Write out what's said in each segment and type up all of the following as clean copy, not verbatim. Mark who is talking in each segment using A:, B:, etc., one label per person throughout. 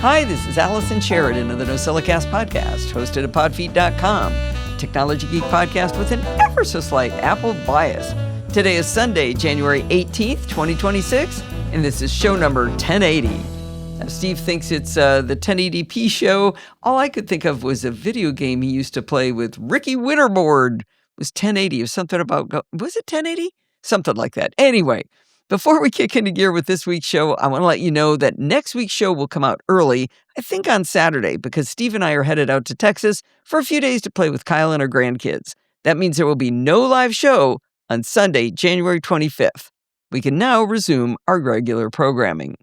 A: Hi, this is Allison Sheridan of the NosillaCast podcast, hosted at podfeet.com, technology geek podcast with an ever so slight Apple bias. Today is Sunday, January 18th, 2026, and this is show number 1080. Now, Steve thinks it's the 1080p show. All I could think of was a video game he used to play with Ricky Winterboard. It was 1080. It was something about, was it 1080? Something like that. Anyway, before we kick into gear with this week's show, I want to let you know that next week's show will come out early, I think on Saturday, because Steve and I are headed out to Texas for a few days to play with Kyle and her grandkids. That means there will be no live show on Sunday, January 25th. We can now resume our regular programming.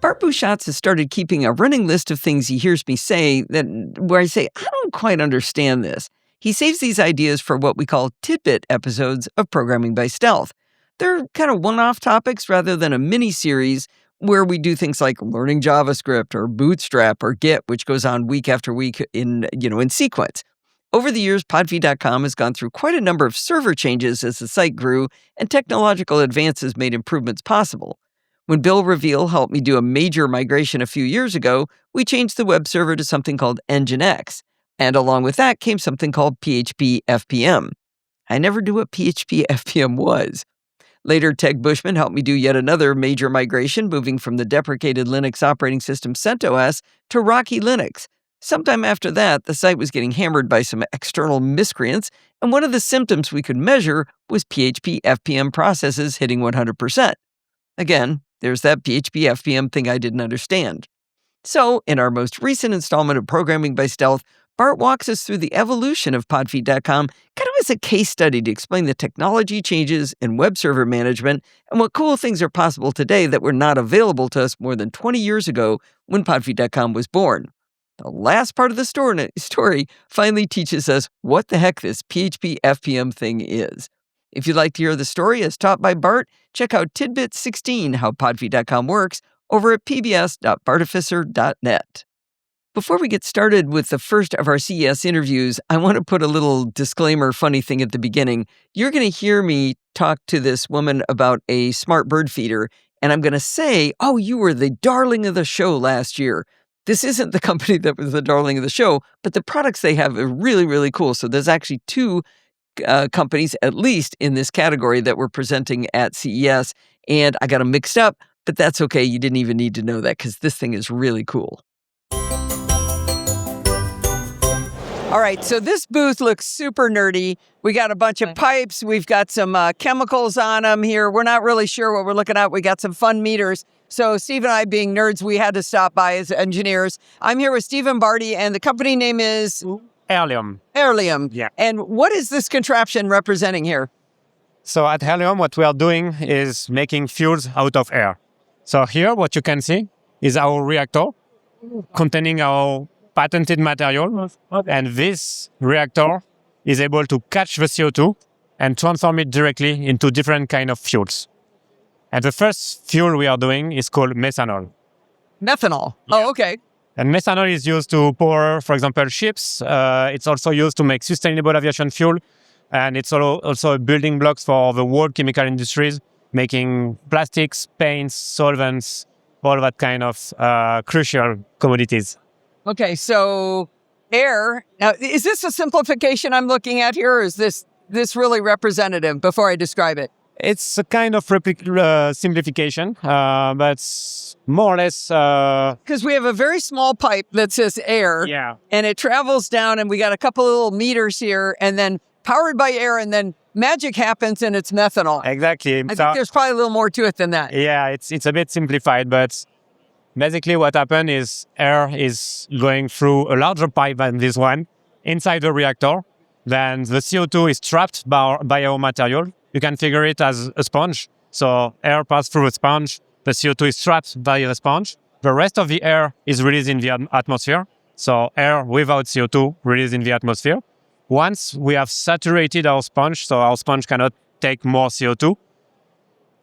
A: Bart Busschots has started keeping a running list of things he hears me say where I say, I don't quite understand this. He saves these ideas for what we call tidbit episodes of Programming by Stealth. They're kind of one-off topics rather than a mini-series where we do things like learning JavaScript or Bootstrap or Git, which goes on week after week in sequence. Over the years, podfeet.com has gone through quite a number of server changes as the site grew and technological advances made improvements possible. When Bill Reveal helped me do a major migration a few years ago, we changed the web server to something called Nginx. And along with that came something called PHP FPM. I never knew what PHP FPM was. Later, Teg Bushman helped me do yet another major migration, moving from the deprecated Linux operating system CentOS to Rocky Linux. Sometime after that, the site was getting hammered by some external miscreants, and one of the symptoms we could measure was PHP FPM processes hitting 100%. Again, there's that PHP FPM thing I didn't understand. So, in our most recent installment of Programming by Stealth, Bart walks us through the evolution of podfeet.com kind of as a case study to explain the technology changes in web server management and what cool things are possible today that were not available to us more than 20 years ago when podfeet.com was born. The last part of the story finally teaches us what the heck this PHP FPM thing is. If you'd like to hear the story as taught by Bart, check out Tidbit 16, How podfeet.com Works, over at pbs.bartificer.net. Before we get started with the first of our CES interviews, I want to put a little disclaimer funny thing at the beginning. You're going to hear me talk to this woman about a smart bird feeder, and I'm going to say, oh, you were the darling of the show last year. This isn't the company that was the darling of the show, but the products they have are really, really cool. So there's actually two companies, at least in this category, that we're presenting at CES, and I got them mixed up, but that's okay. You didn't even need to know that because this thing is really cool. All right, so this booth looks super nerdy. We got a bunch of pipes. We've got some chemicals on them here. We're not really sure what we're looking at. We got some fun meters. So Steve and I, being nerds, we had to stop by as engineers. I'm here with Stephen Barty, and the company name is?
B: Aerlyum.
A: Aerlyum.
B: Yeah.
A: And what is this contraption representing here?
B: So at Aerlyum, what we are doing is making fuels out of air. So here, what you can see is our reactor containing our patented material, and this reactor is able to catch the CO2 and transform it directly into different kind of fuels. And the first fuel we are doing is called methanol.
A: Methanol.
B: Yeah.
A: Oh, okay.
B: And methanol is used to power, for example, ships. It's also used to make sustainable aviation fuel, and it's also a building blocks for the world chemical industries, making plastics, paints, solvents, all that kind of crucial commodities.
A: Okay, so air. Now, is this a simplification I'm looking at here, or is this really representative before I describe it?
B: It's a kind of simplification, but more or less...
A: Because we have a very small pipe that says air,
B: Yeah.
A: And it travels down, and we got a couple of little meters here, and then powered by air, and then magic happens, and it's methanol.
B: Exactly.
A: I think there's probably a little more to it than that.
B: Yeah, it's a bit simplified, but basically what happened is air is going through a larger pipe than this one inside the reactor. Then the CO2 is trapped by our material. You can figure it as a sponge. So air passes through a sponge. The CO2 is trapped by the sponge. The rest of the air is released in the atmosphere. So air without CO2 released in the atmosphere. Once we have saturated our sponge, so our sponge cannot take more CO2,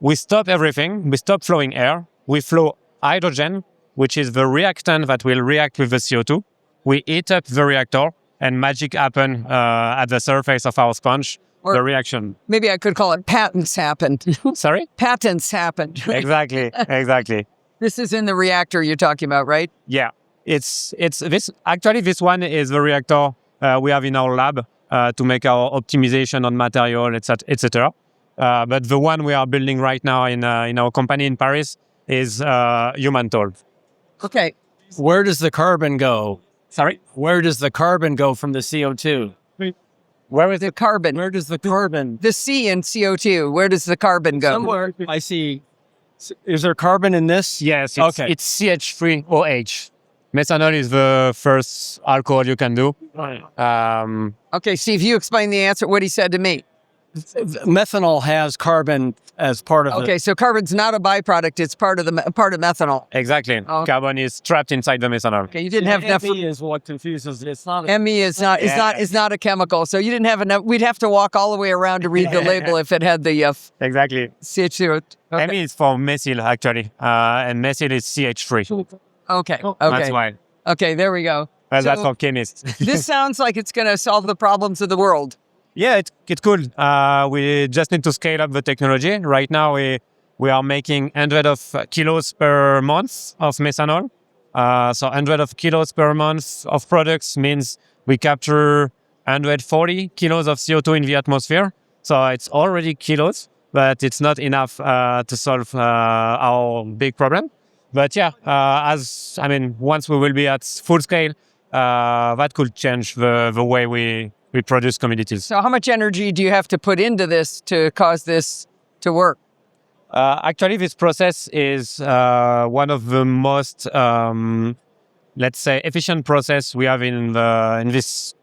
B: we stop everything. We stop flowing air. We flow hydrogen, which is the reactant that will react with the CO2. We heat up the reactor, and magic happens at the surface of our sponge.
A: Or
B: the reaction.
A: maybe I could call it patents happened.
B: Sorry?
A: Patents happened.
B: Exactly.
A: This is in the reactor you're talking about, right?
B: Yeah, it's this. Actually, this one is the reactor we have in our lab to make our optimization on material, etc. But the one we are building right now in our company in Paris is human tool.
A: Okay.
C: Where does the carbon go?
B: Sorry,
C: Where does the carbon go from the CO2?
B: where is
A: The
B: it?
A: carbon.
C: Where does the carbon?
A: The C in CO2, where does the carbon go?
C: Somewhere. I see. Is there carbon in this?
B: Yes,
C: Okay.
B: it's CH3OH. Methanol is the first alcohol you can do.
A: Okay, Steve, you explain the answer, what he said to me.
C: Methanol has carbon as part of
A: Okay, so carbon's not a byproduct, it's part of methanol.
B: Exactly.
A: Oh.
B: Carbon is trapped inside the methanol.
A: Okay, you didn't have enough.
C: ME is what confuses. It's not.
A: ME is not a chemical, so you didn't have enough. We'd have to walk all the way around to read the label if it had the
B: Exactly.
A: CH2. Okay.
B: ME is for methyl, actually. And methyl is CH3.
A: Okay.
B: That's why.
A: Okay, there we go.
B: Well, that's
A: So-
B: for chemists.
A: This sounds like it's going to solve the problems of the world.
B: Yeah, it's cool. We just need to scale up the technology. Right now, we are making 100 of kilos per month of methanol. So 100 of kilos per month of products means we capture 140 kilos of CO2 in the atmosphere. So it's already kilos, but it's not enough to solve our big problem. But yeah, once we will be at full scale, that could change the way we produce commodities.
A: So how much energy do you have to put into this to cause this to work?
B: Actually, this process is one of the most, let's say, efficient process we have in this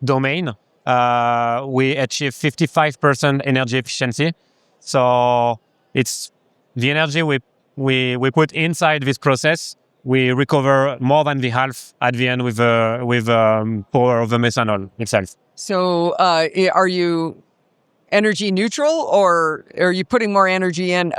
B: domain. We achieve 55% energy efficiency. So it's the energy we put inside this process. We recover more than the half at the end with power of the methanol itself.
A: So are you energy neutral, or are you putting more energy in?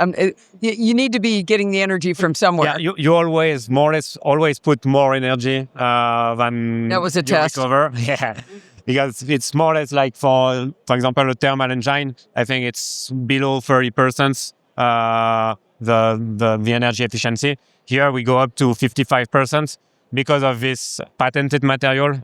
A: You need to be getting the energy from somewhere.
B: Yeah, you always, more or less, always put more energy than
A: That was a
B: you
A: test.
B: recover. Yeah, because it's more or less like for example, a thermal engine. I think it's below 30%. The energy efficiency. Here we go up to 55% because of this patented material,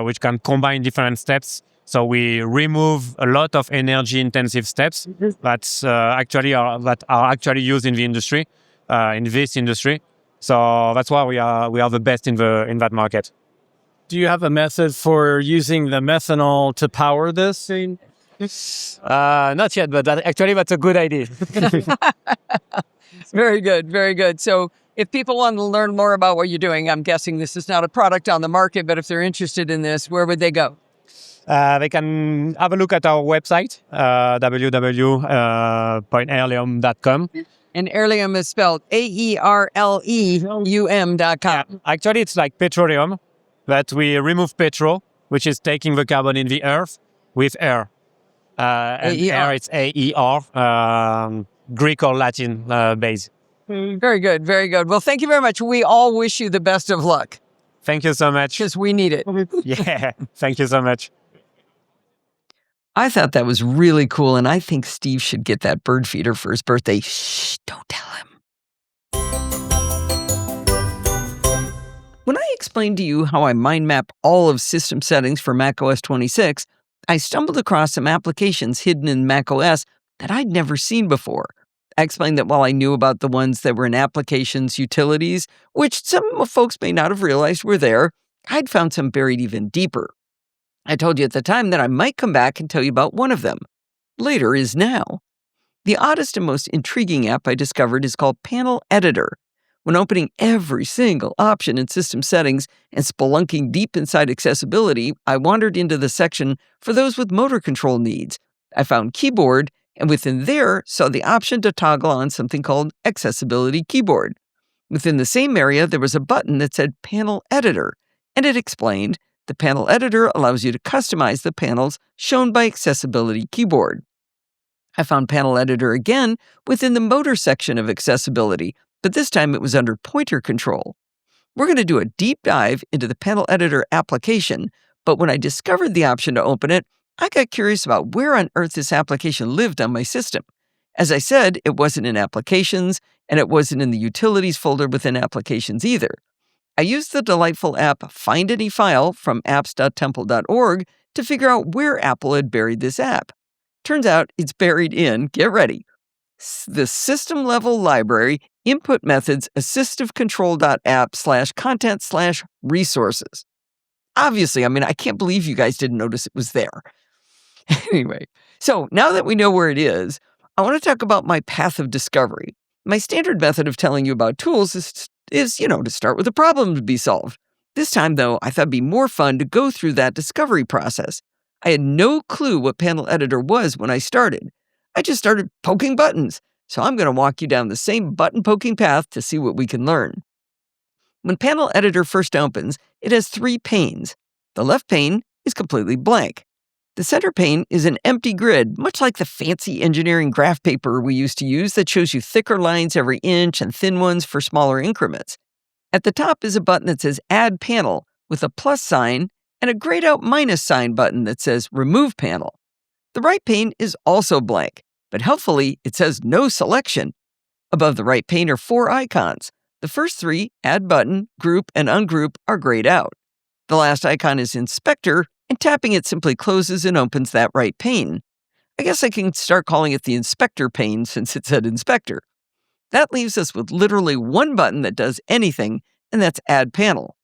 B: which can combine different steps. So we remove a lot of energy-intensive steps that are actually used in the industry, in this industry. So that's why we are the best in that market.
C: Do you have a method for using the methanol to power this thing?
B: Not yet, but that's a good idea.
A: Very good, very good. So if people want to learn more about what you're doing, I'm guessing this is not a product on the market, but if they're interested in this, where would they go?
B: They can have a look at our website, www.aerleum.com.
A: And Aerlyum is spelled AERLEUM.com.
B: Actually, it's like petroleum, but we remove petrol, which is taking the carbon in the earth, with air. And
A: AER.
B: air, it's AER, Greek or Latin base.
A: Very good, very good. Well, thank you very much. We all wish you the best of luck,
B: Thank you so much.
A: because we need it.
B: Yeah, thank you so much.
A: I thought that was really cool, and I think Steve should get that bird feeder for his birthday. Shh, don't tell him. When I explained to you how I mind map all of system settings for macOS 26, I stumbled across some applications hidden in macOS that I'd never seen before. I explained that while I knew about the ones that were in applications utilities, which some folks may not have realized were there, I'd found some buried even deeper. I told you at the time that I might come back and tell you about one of them. Later is now. The oddest and most intriguing app I discovered is called Panel Editor. When opening every single option in system settings and spelunking deep inside accessibility, I wandered into the section for those with motor control needs. I found Keyboard, and within there saw the option to toggle on something called Accessibility Keyboard. Within the same area, there was a button that said Panel Editor, and it explained the Panel Editor allows you to customize the panels shown by Accessibility Keyboard. I found Panel Editor again within the motor section of Accessibility, but this time it was under pointer control. We're going to do a deep dive into the Panel Editor application, but when I discovered the option to open it, I got curious about where on earth this application lived on my system. As I said, it wasn't in Applications, and it wasn't in the Utilities folder within Applications either. I used the delightful app Find Any File from apps.temple.org to figure out where Apple had buried this app. Turns out it's buried in, get ready, the system-level library input methods assistive control.app/content/resources. Obviously, I can't believe you guys didn't notice it was there. Anyway, so now that we know where it is, I want to talk about my path of discovery. My standard method of telling you about tools is to start with a problem to be solved. This time, though, I thought it'd be more fun to go through that discovery process. I had no clue what Panel Editor was when I started. I just started poking buttons, so I'm going to walk you down the same button-poking path to see what we can learn. When Panel Editor first opens, it has 3 panes. The left pane is completely blank. The center pane is an empty grid, much like the fancy engineering graph paper we used to use that shows you thicker lines every inch and thin ones for smaller increments. At the top is a button that says Add Panel with a plus sign and a grayed out minus sign button that says Remove Panel. The right pane is also blank, but helpfully it says No Selection. Above the right pane are 4 icons. The first 3, Add Button, Group, and Ungroup, are grayed out. The last icon is Inspector, and tapping it simply closes and opens that right pane. I guess I can start calling it the Inspector pane since it said Inspector. That leaves us with literally one button that does anything, and that's Add Panel.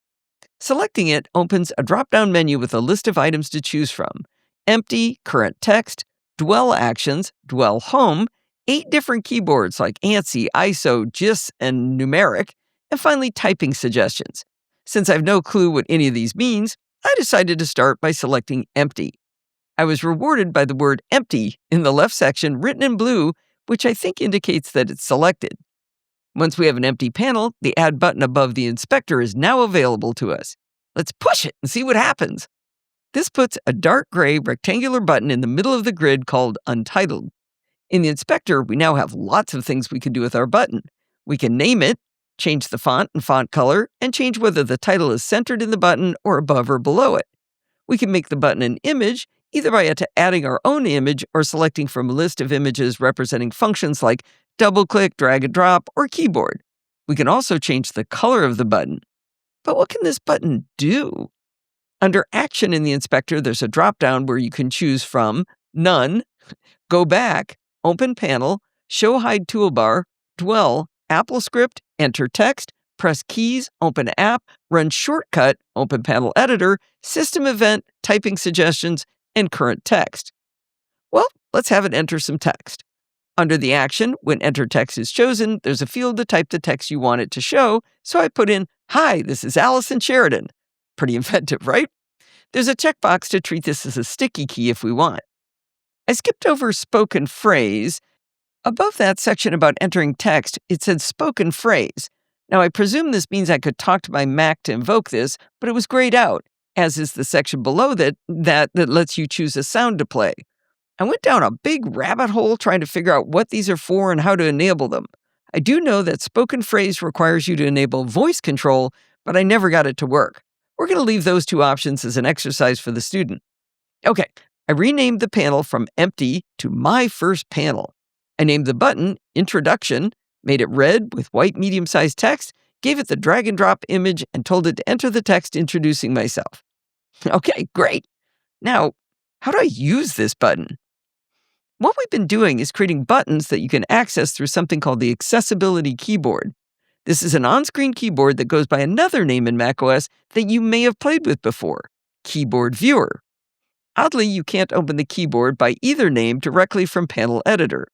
A: Selecting it opens a drop-down menu with a list of items to choose from: Empty, Current Text, Dwell Actions, Dwell Home, 8 different keyboards like ANSI, ISO, GIS, and Numeric, and finally typing suggestions. Since I have no clue what any of these means, I decided to start by selecting Empty. I was rewarded by the word Empty in the left section written in blue, which I think indicates that it's selected. Once we have an empty panel, the Add button above the Inspector is now available to us. Let's push it and see what happens. This puts a dark gray rectangular button in the middle of the grid called Untitled. In the Inspector, we now have lots of things we can do with our button. We can name it, change the font and font color, and change whether the title is centered in the button or above or below it. We can make the button an image, either by adding our own image or selecting from a list of images representing functions like double-click, drag and drop, or keyboard. We can also change the color of the button. But what can this button do? Under Action in the Inspector, there's a drop-down where you can choose from None, Go Back, Open Panel, Show Hide Toolbar, Dwell, Apple Script, Enter Text, Press Keys, Open App, Run Shortcut, Open Panel Editor, System Event, Typing Suggestions, and Current Text. Well, let's have it enter some text. Under the action, when Enter Text is chosen, there's a field to type the text you want it to show, so I put in, "Hi, this is Allison Sheridan." Pretty inventive, right? There's a checkbox to treat this as a sticky key if we want. I skipped over Spoken Phrase. Above that section about entering text, it said Spoken Phrase. Now, I presume this means I could talk to my Mac to invoke this, but it was grayed out, as is the section below that lets you choose a sound to play. I went down a big rabbit hole trying to figure out what these are for and how to enable them. I do know that Spoken Phrase requires you to enable voice control, but I never got it to work. We're going to leave those 2 options as an exercise for the student. Okay, I renamed the panel from Empty to My First Panel. I named the button Introduction, made it red with white medium-sized text, gave it the drag and drop image, and told it to enter the text introducing myself. Okay, great. Now, how do I use this button? What we've been doing is creating buttons that you can access through something called the Accessibility Keyboard. This is an on-screen keyboard that goes by another name in macOS that you may have played with before, Keyboard Viewer. Oddly, you can't open the keyboard by either name directly from Panel Editor.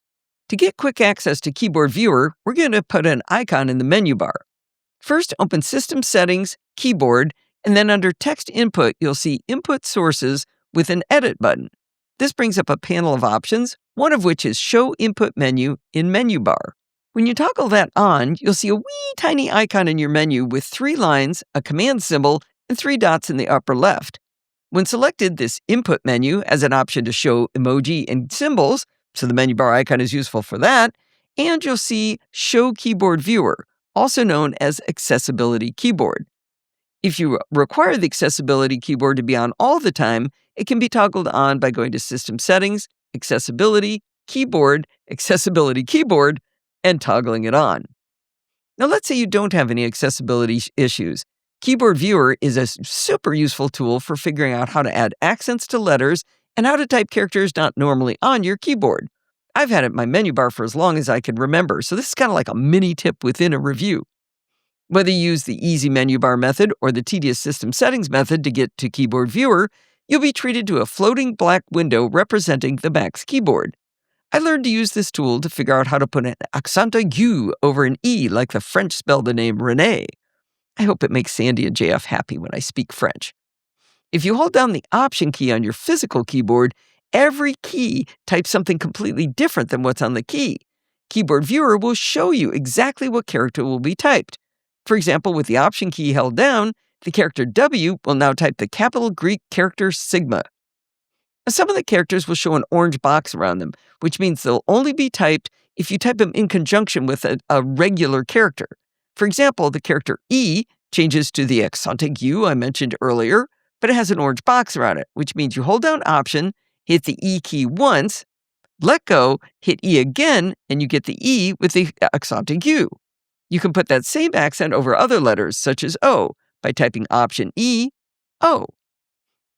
A: To get quick access to Keyboard Viewer, we're going to put an icon in the menu bar. First, open System Settings, Keyboard, and then under Text Input, you'll see Input Sources with an Edit button. This brings up a panel of options, one of which is Show Input Menu in Menu Bar. When you toggle that on, you'll see a wee tiny icon in your menu with 3 lines, a command symbol, and 3 dots in the upper left. When selected, this Input menu has an option to show emoji and symbols, so the menu bar icon is useful for that, and you'll see Show Keyboard Viewer, also known as Accessibility Keyboard. If you require the accessibility keyboard to be on all the time, it can be toggled on by going to System Settings, Accessibility Keyboard, and toggling it on. Now, let's say you don't have any accessibility issues. Keyboard Viewer is a super useful tool for figuring out how to add accents to letters and how to type characters not normally on your keyboard. I've had it in my menu bar for as long as I can remember, so this is kind of like a mini tip within a review. Whether you use the easy menu bar method or the tedious system settings method to get to Keyboard Viewer, you'll be treated to a floating black window representing the Mac's keyboard. I learned to use this tool to figure out how to put an accent aigu over an E like the French spell the name René. I hope it makes Sandy and JF happy when I speak French. If you hold down the Option key on your physical keyboard, every key types something completely different than what's on the key. Keyboard Viewer will show you exactly what character will be typed. For example, with the Option key held down, the character W will now type the capital Greek character sigma. Some of the characters will show an orange box around them, which means they'll only be typed if you type them in conjunction with a regular character. For example, the character E changes to the accent aigu I mentioned earlier, but it has an orange box around it, which means you hold down Option, hit the E key once, let go, hit E again, and you get the E with the accent aigu. You can put that same accent over other letters, such as O, by typing Option E, O.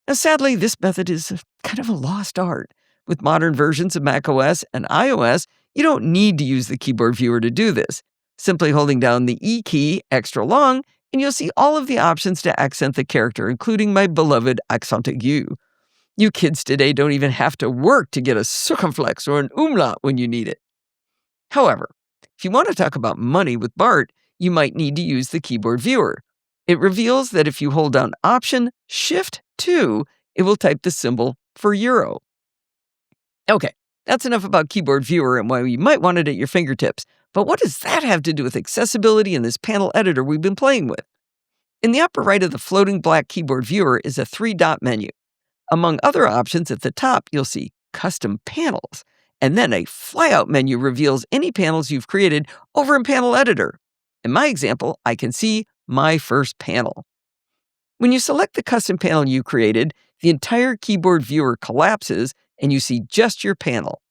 A: Now, sadly, this method is kind of a lost art. With modern versions of macOS and iOS, you don't need to use the Keyboard Viewer to do this. Simply holding down the E key extra long, and you'll see all of the options to accent the character, including my beloved accent aigu. You kids today don't even have to work to get a circumflex or an umlaut when you need it. However, if you want to talk about money with Bart, you might need to use the Keyboard Viewer. It reveals that if you hold down Option Shift 2, it will type the symbol for euro. Okay, that's enough about Keyboard Viewer and why you might want it at your fingertips. But what does that have to do with accessibility in this panel editor we've been playing with? In the upper right of the floating black Keyboard Viewer is a 3-dot menu. Among other options at the top, you'll see Custom Panels, and then a flyout menu reveals any panels you've created over in Panel Editor. In my example, I can see my first panel. When you select the custom panel you created, the entire Keyboard Viewer collapses and you see just your panel.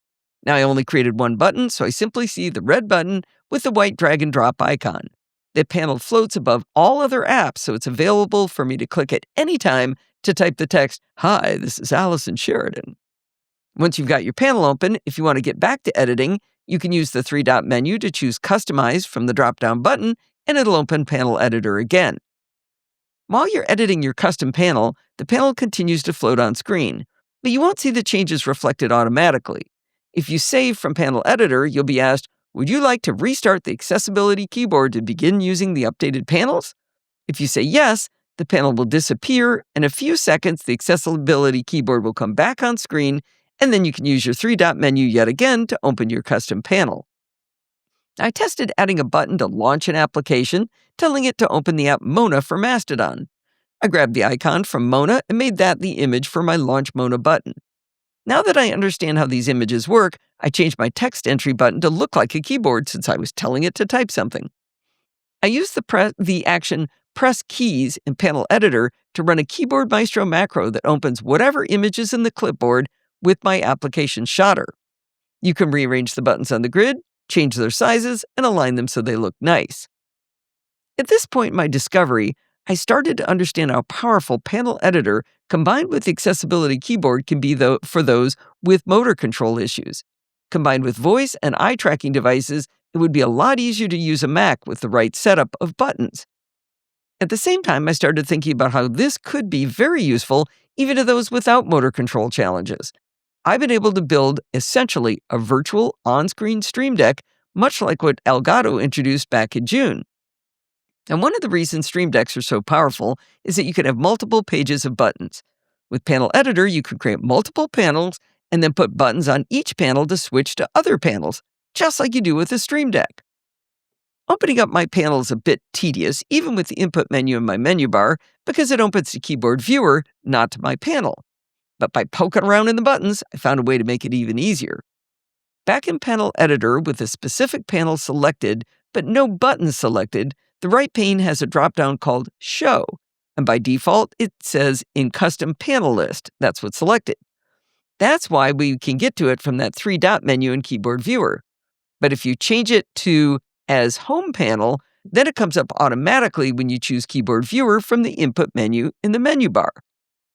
A: Now, I only created one button, so I simply see the red button with the white drag and drop icon. The panel floats above all other apps, so it's available for me to click at any time to type the text, "Hi, this is Allison Sheridan." Once you've got your panel open, if you want to get back to editing, you can use the 3-dot menu to choose Customize from the drop-down button, and it'll open Panel Editor again. While you're editing your custom panel, the panel continues to float on screen, but you won't see the changes reflected automatically. If you save from Panel Editor, you'll be asked, would you like to restart the accessibility keyboard to begin using the updated panels? If you say yes, the panel will disappear. In a few seconds, the accessibility keyboard will come back on screen, and then you can use your 3-dot menu yet again to open your custom panel. I tested adding a button to launch an application, telling it to open the app Mona for Mastodon. I grabbed the icon from Mona and made that the image for my Launch Mona button. Now that I understand how these images work, I changed my text entry button to look like a keyboard since I was telling it to type something. I used the action Press Keys in Panel Editor to run a Keyboard Maestro macro that opens whatever image is in the clipboard with my application shotter. You can rearrange the buttons on the grid, change their sizes, and align them so they look nice. At this point in my discovery, I started to understand how powerful Panel Editor combined with the accessibility keyboard can be for those with motor control issues. Combined with voice and eye tracking devices, it would be a lot easier to use a Mac with the right setup of buttons. At the same time, I started thinking about how this could be very useful even to those without motor control challenges. I've been able to build essentially a virtual on-screen Stream Deck, much like what Elgato introduced back in June. And one of the reasons Stream Decks are so powerful is that you can have multiple pages of buttons. With Panel Editor, you can create multiple panels and then put buttons on each panel to switch to other panels, just like you do with a Stream Deck. Opening up my panel is a bit tedious, even with the input menu in my menu bar, because it opens to Keyboard Viewer, not to my panel. But by poking around in the buttons, I found a way to make it even easier. Back in Panel Editor with a specific panel selected, but no buttons selected, the right pane has a drop-down called Show. And by default, it says in custom panel list. That's what's selected. That's why we can get to it from that 3-dot menu in Keyboard Viewer. But if you change it to as home panel, then it comes up automatically when you choose Keyboard Viewer from the input menu in the menu bar.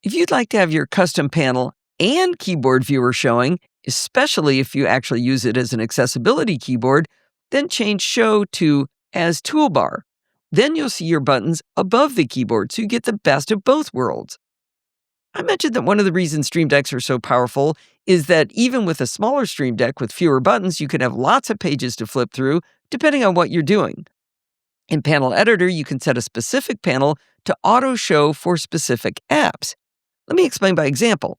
A: If you'd like to have your custom panel and Keyboard Viewer showing, especially if you actually use it as an accessibility keyboard, then change Show to as Toolbar. Then you'll see your buttons above the keyboard, so you get the best of both worlds. I mentioned that one of the reasons Stream Decks are so powerful is that even with a smaller Stream Deck with fewer buttons, you can have lots of pages to flip through, depending on what you're doing. In Panel Editor, you can set a specific panel to auto-show for specific apps. Let me explain by example.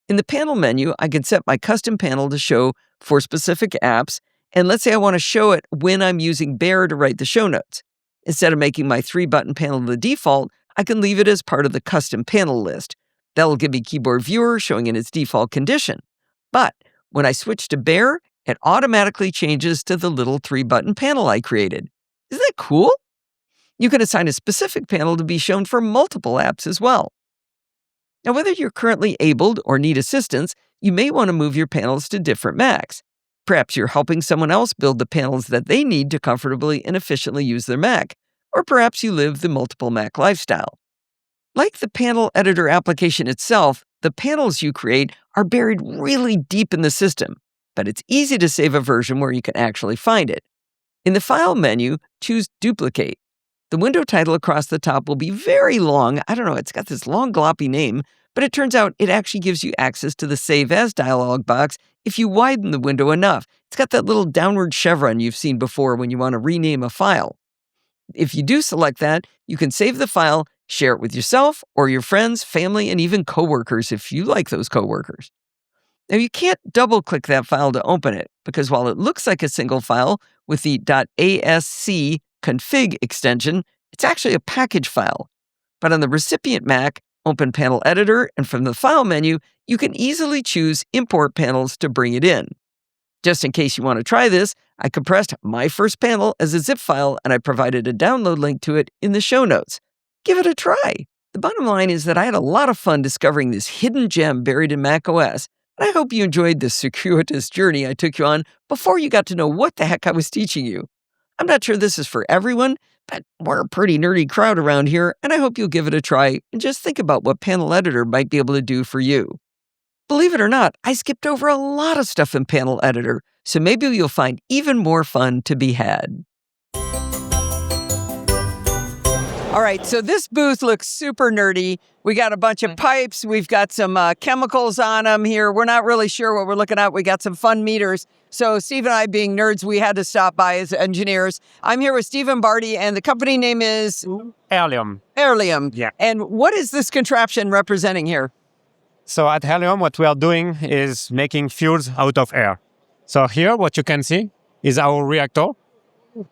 A: In the panel menu, I can set my custom panel to show for specific apps, and let's say I want to show it when I'm using Bear to write the show notes. Instead of making my 3-button panel the default, I can leave it as part of the custom panel list. That'll give me Keyboard Viewer showing in its default condition. But when I switch to Bear, it automatically changes to the little 3-button panel I created. Isn't that cool? You can assign a specific panel to be shown for multiple apps as well. Now, whether you're currently abled or need assistance, you may want to move your panels to different Macs. Perhaps you're helping someone else build the panels that they need to comfortably and efficiently use their Mac. Or perhaps you live the multiple Mac lifestyle. Like the panel editor application itself, the panels you create are buried really deep in the system, but it's easy to save a version where you can actually find it. In the File menu, choose Duplicate. The window title across the top will be very long. I don't know, it's got this long gloppy name, but it turns out it actually gives you access to the Save As dialog box if you widen the window enough. It's got that little downward chevron you've seen before when you want to rename a file. If you do select that, you can save the file, share it with yourself or your friends, family, and even coworkers if you like those coworkers. Now, you can't double-click that file to open it, because while it looks like a single file with the .asc config extension, it's actually a package file. But on the recipient Mac, open Panel Editor, and from the File menu, you can easily choose Import Panels to bring it in. Just in case you want to try this, I compressed my first panel as a zip file, and I provided a download link to it in the show notes. Give it a try. The bottom line is that I had a lot of fun discovering this hidden gem buried in macOS, and I hope you enjoyed this circuitous journey I took you on before you got to know what the heck I was teaching you. I'm not sure this is for everyone, but we're a pretty nerdy crowd around here, and I hope you'll give it a try and just think about what Panel Editor might be able to do for you. Believe it or not, I skipped over a lot of stuff in Panel Editor, so maybe you'll find even more fun to be had. All right, so this booth looks super nerdy. We got a bunch of pipes. We've got some chemicals on them here. We're not really sure what we're looking at. We got some fun meters. So Steve and I, being nerds, we had to stop by as engineers. I'm here with Steve Barty, and the company name is?
B: Aerlyum.
A: Aerlyum.
B: Yeah.
A: And what is this contraption representing here?
B: So at Aerlyum, what we are doing is making fuels out of air. So here, what you can see is our reactor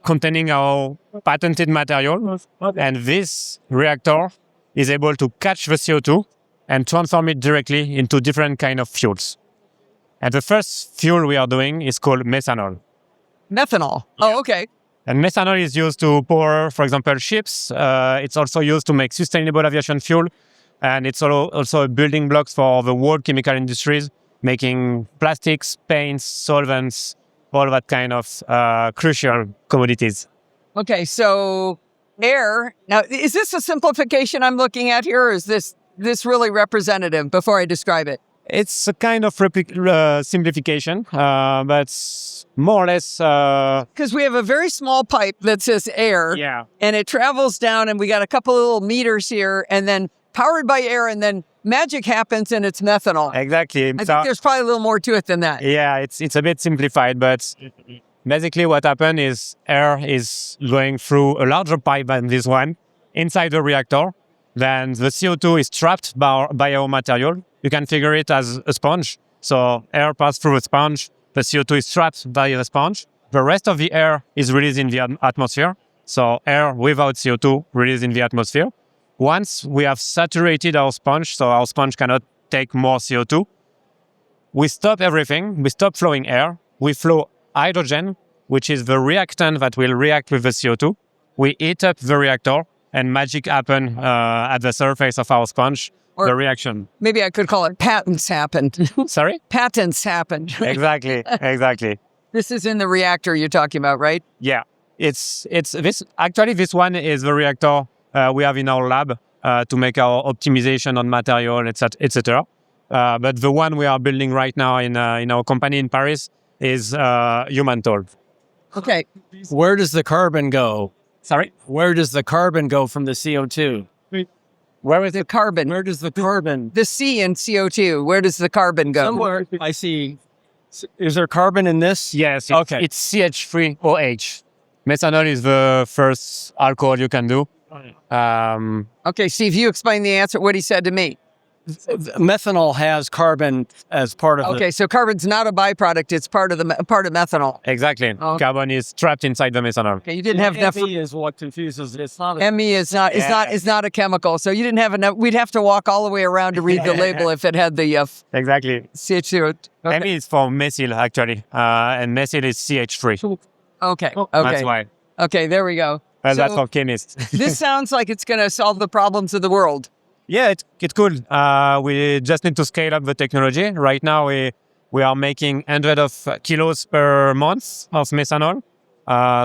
B: containing our patented material. And this reactor is able to catch the CO2 and transform it directly into different kind of fuels. And the first fuel we are doing is called methanol.
A: Methanol. Oh, okay.
B: And methanol is used to power, for example, ships. It's also used to make sustainable aviation fuel. And it's also a building block for the world chemical industries, making plastics, paints, solvents, all that kind of crucial commodities.
A: Okay, so air. Now, is this a simplification I'm looking at here, or is this really representative before I describe it?
B: It's a kind of simplification, but more or less...
A: Because we have a very small pipe that says air,
B: Yeah.
A: and it travels down, and we got a couple of little meters here, and then powered by air, and then magic happens, and it's methanol.
B: Exactly.
A: I think there's probably a little more to it than that.
B: Yeah, it's a bit simplified, but basically what happened is air is going through a larger pipe than this one inside the reactor. Then the CO2 is trapped by our material. You can figure it as a sponge. So air passes through a sponge. The CO2 is trapped by the sponge. The rest of the air is released in the atmosphere. So air without CO2 released in the atmosphere. Once we have saturated our sponge, so our sponge cannot take more CO2, we stop everything. We stop flowing air. We flow hydrogen, which is the reactant that will react with the CO2. We heat up the reactor, and magic happen at the surface of our sponge.
A: Or
B: the reaction.
A: Maybe I could call it patents happened.
B: Sorry?
A: Patents happened.
B: Exactly.
A: This is in the reactor you're talking about, right?
B: Yeah. It's this. Actually, this one is the reactor we have in our lab to make our optimization on material, etc. But the one we are building right now in our company in Paris is human tool.
A: Okay.
C: Where does the carbon go?
B: Sorry?
C: Where does the carbon go from the CO2?
A: Where is the carbon?
C: Where does the carbon?
A: The C in CO2, where does the carbon go?
C: Somewhere. I see. Is there carbon in this?
B: Yes.
C: Okay.
B: It's CH3OH. Methanol is the first alcohol you can do.
A: Okay, Steve, you explain the answer, what he said to me.
C: Methanol has carbon as part of
A: Okay, so carbon's not a byproduct, it's part of methanol.
B: Exactly.
A: Oh.
B: Carbon is trapped inside the methanol.
A: Okay, you didn't have enough.
C: ME is what confuses. It's not.
A: ME is not a chemical, so you didn't have enough. We'd have to walk all the way around to read the label if it had the
B: Exactly.
A: CH2. Okay.
B: ME is for methyl, actually. And methyl is CH3.
A: Okay.
B: That's why.
A: Okay, there we go.
B: Well,
A: So
B: that's for chemists.
A: this sounds like it's going to solve the problems of the world.
B: Yeah, it could. We just need to scale up the technology. Right now, we are making 100 of kilos per month of methanol.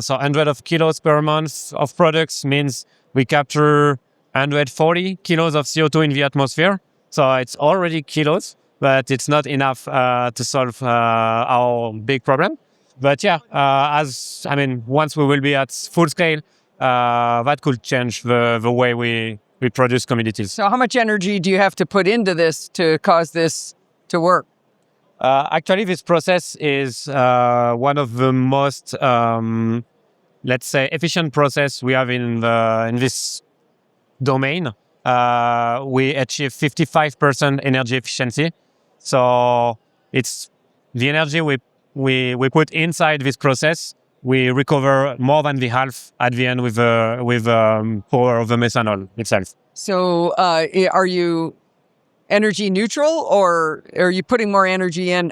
B: So 100 of kilos per month of products means we capture 140 kilos of CO2 in the atmosphere. So it's already kilos, but it's not enough to solve our big problem. But yeah, once we will be at full scale, that could change the way we produce commodities.
A: So how much energy do you have to put into this to cause this to work?
B: Actually, this process is one of the most, let's say, efficient process we have in this domain. We achieve 55% energy efficiency. So it's the energy we put inside this process. We recover more than the half at the end with power of the methanol itself.
A: So are you energy neutral, or are you putting more energy in?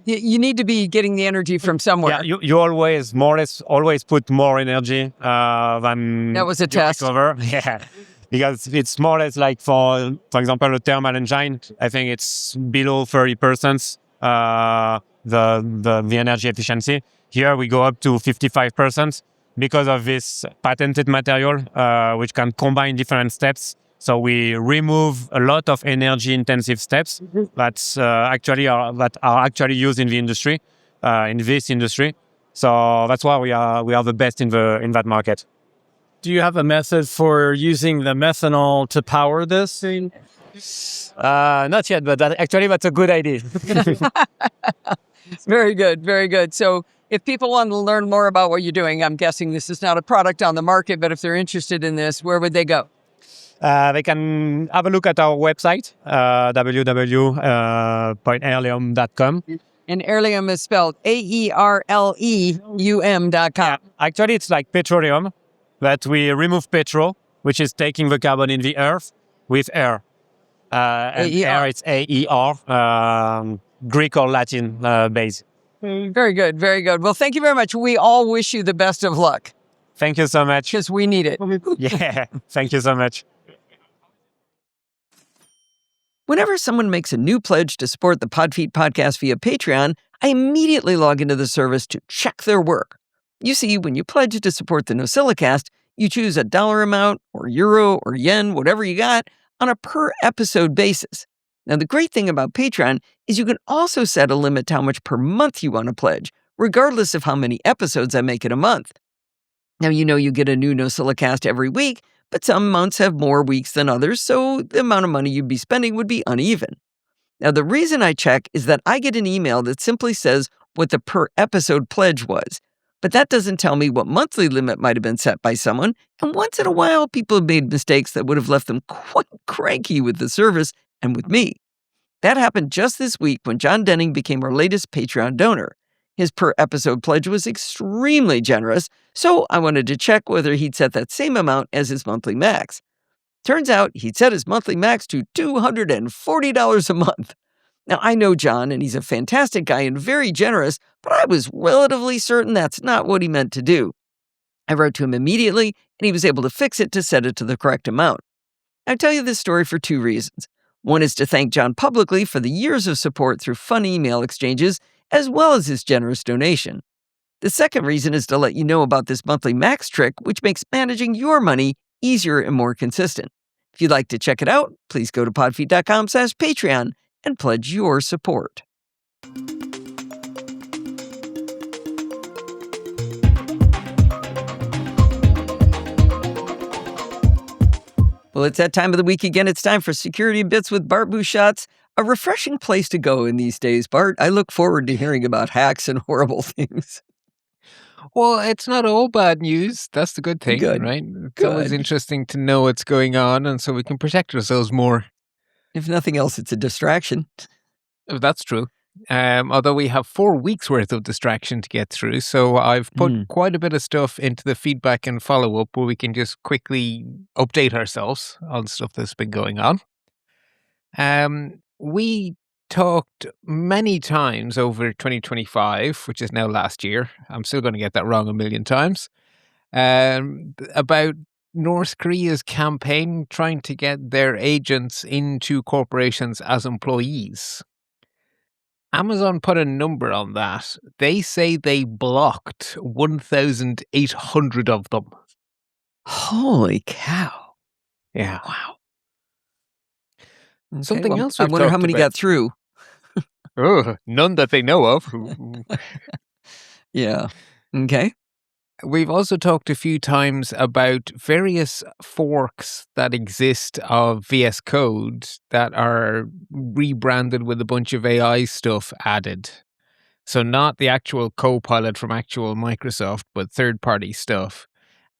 A: You need to be getting the energy from somewhere.
B: Yeah, you always, more or less, always put more energy than
A: That was a
B: you
A: test.
B: recover. Yeah, because it's more or less like for example, a thermal engine. I think it's below 30%. The energy efficiency. Here we go up to 55% because of this patented material, which can combine different steps. So we remove a lot of energy-intensive steps that are actually used in the industry, in this industry. So that's why we are the best in that market.
C: Do you have a method for using the methanol to power this?
B: Not yet, but that's a good idea.
A: Very good, very good. So if people want to learn more about what you're doing, I'm guessing this is not a product on the market, but if they're interested in this, where would they go?
B: They can have a look at our website, www.aerleum.com.
A: And Aerlyum is spelled AERLEUM.com.
B: Actually, it's like petroleum, but we remove petrol, which is taking the carbon in the earth, with air. And air, it's AER, Greek or Latin base.
A: Very good, very good. Well, thank you very much. We all wish you the best of luck.
B: Thank you so much.
A: Because we need it.
B: Yeah, thank you so much.
A: Whenever someone makes a new pledge to support the Podfeet podcast via Patreon, I immediately log into the service to check their work. You see, when you pledge to support the NosillaCast, you choose a dollar amount or euro or yen, whatever you got, on a per episode basis. Now, the great thing about Patreon is you can also set a limit to how much per month you want to pledge, regardless of how many episodes I make in a month. Now, you get a new NosillaCast every week, but some months have more weeks than others, so the amount of money you'd be spending would be uneven. Now, the reason I check is that I get an email that simply says what the per episode pledge was, but that doesn't tell me what monthly limit might have been set by someone, and once in a while, people have made mistakes that would have left them quite cranky with the service and with me. That happened just this week when John Denning became our latest Patreon donor. His per episode pledge was extremely generous, so I wanted to check whether he'd set that same amount as his monthly max. Turns out he'd set his monthly max to $240 a month. Now, I know John, and he's a fantastic guy and very generous, but I was relatively certain that's not what he meant to do. I wrote to him immediately, and he was able to fix it to set it to the correct amount. I tell you this story for two reasons. One is to thank John publicly for the years of support through fun email exchanges, as well as his generous donation. The second reason is to let you know about this monthly Max trick, which makes managing your money easier and more consistent. If you'd like to check it out, please go to podfeet.com/Patreon and pledge your support. Well, it's that time of the week again. It's time for Security Bits with Bart Busschots, a refreshing place to go in these days, Bart. I look forward to hearing about hacks and horrible things.
D: Well, it's not all bad news. That's the good thing,
A: Good.
D: right? It's always
A: Good.
D: interesting to know what's going on, and so we can protect ourselves more.
A: If nothing else, it's a distraction.
D: That's true. Although we have 4 weeks worth of distraction to get through, so I've put quite a bit of stuff into the feedback and follow-up where we can just quickly update ourselves on stuff that's been going on. We talked many times over 2025, which is now last year. I'm still going to get that wrong a million times. About North Korea's campaign trying to get their agents into corporations as employees. Amazon put a number on that. They say they blocked 1,800 of them.
A: Holy cow.
D: Yeah.
A: Wow. Okay,
D: Something else
A: I
D: we've
A: wonder how
D: talked
A: many
D: about.
A: got through.
D: None that they know of.
A: Yeah. Okay.
D: We've also talked a few times about various forks that exist of VS Code that are rebranded with a bunch of AI stuff added. So not the actual Copilot from actual Microsoft, but third-party stuff.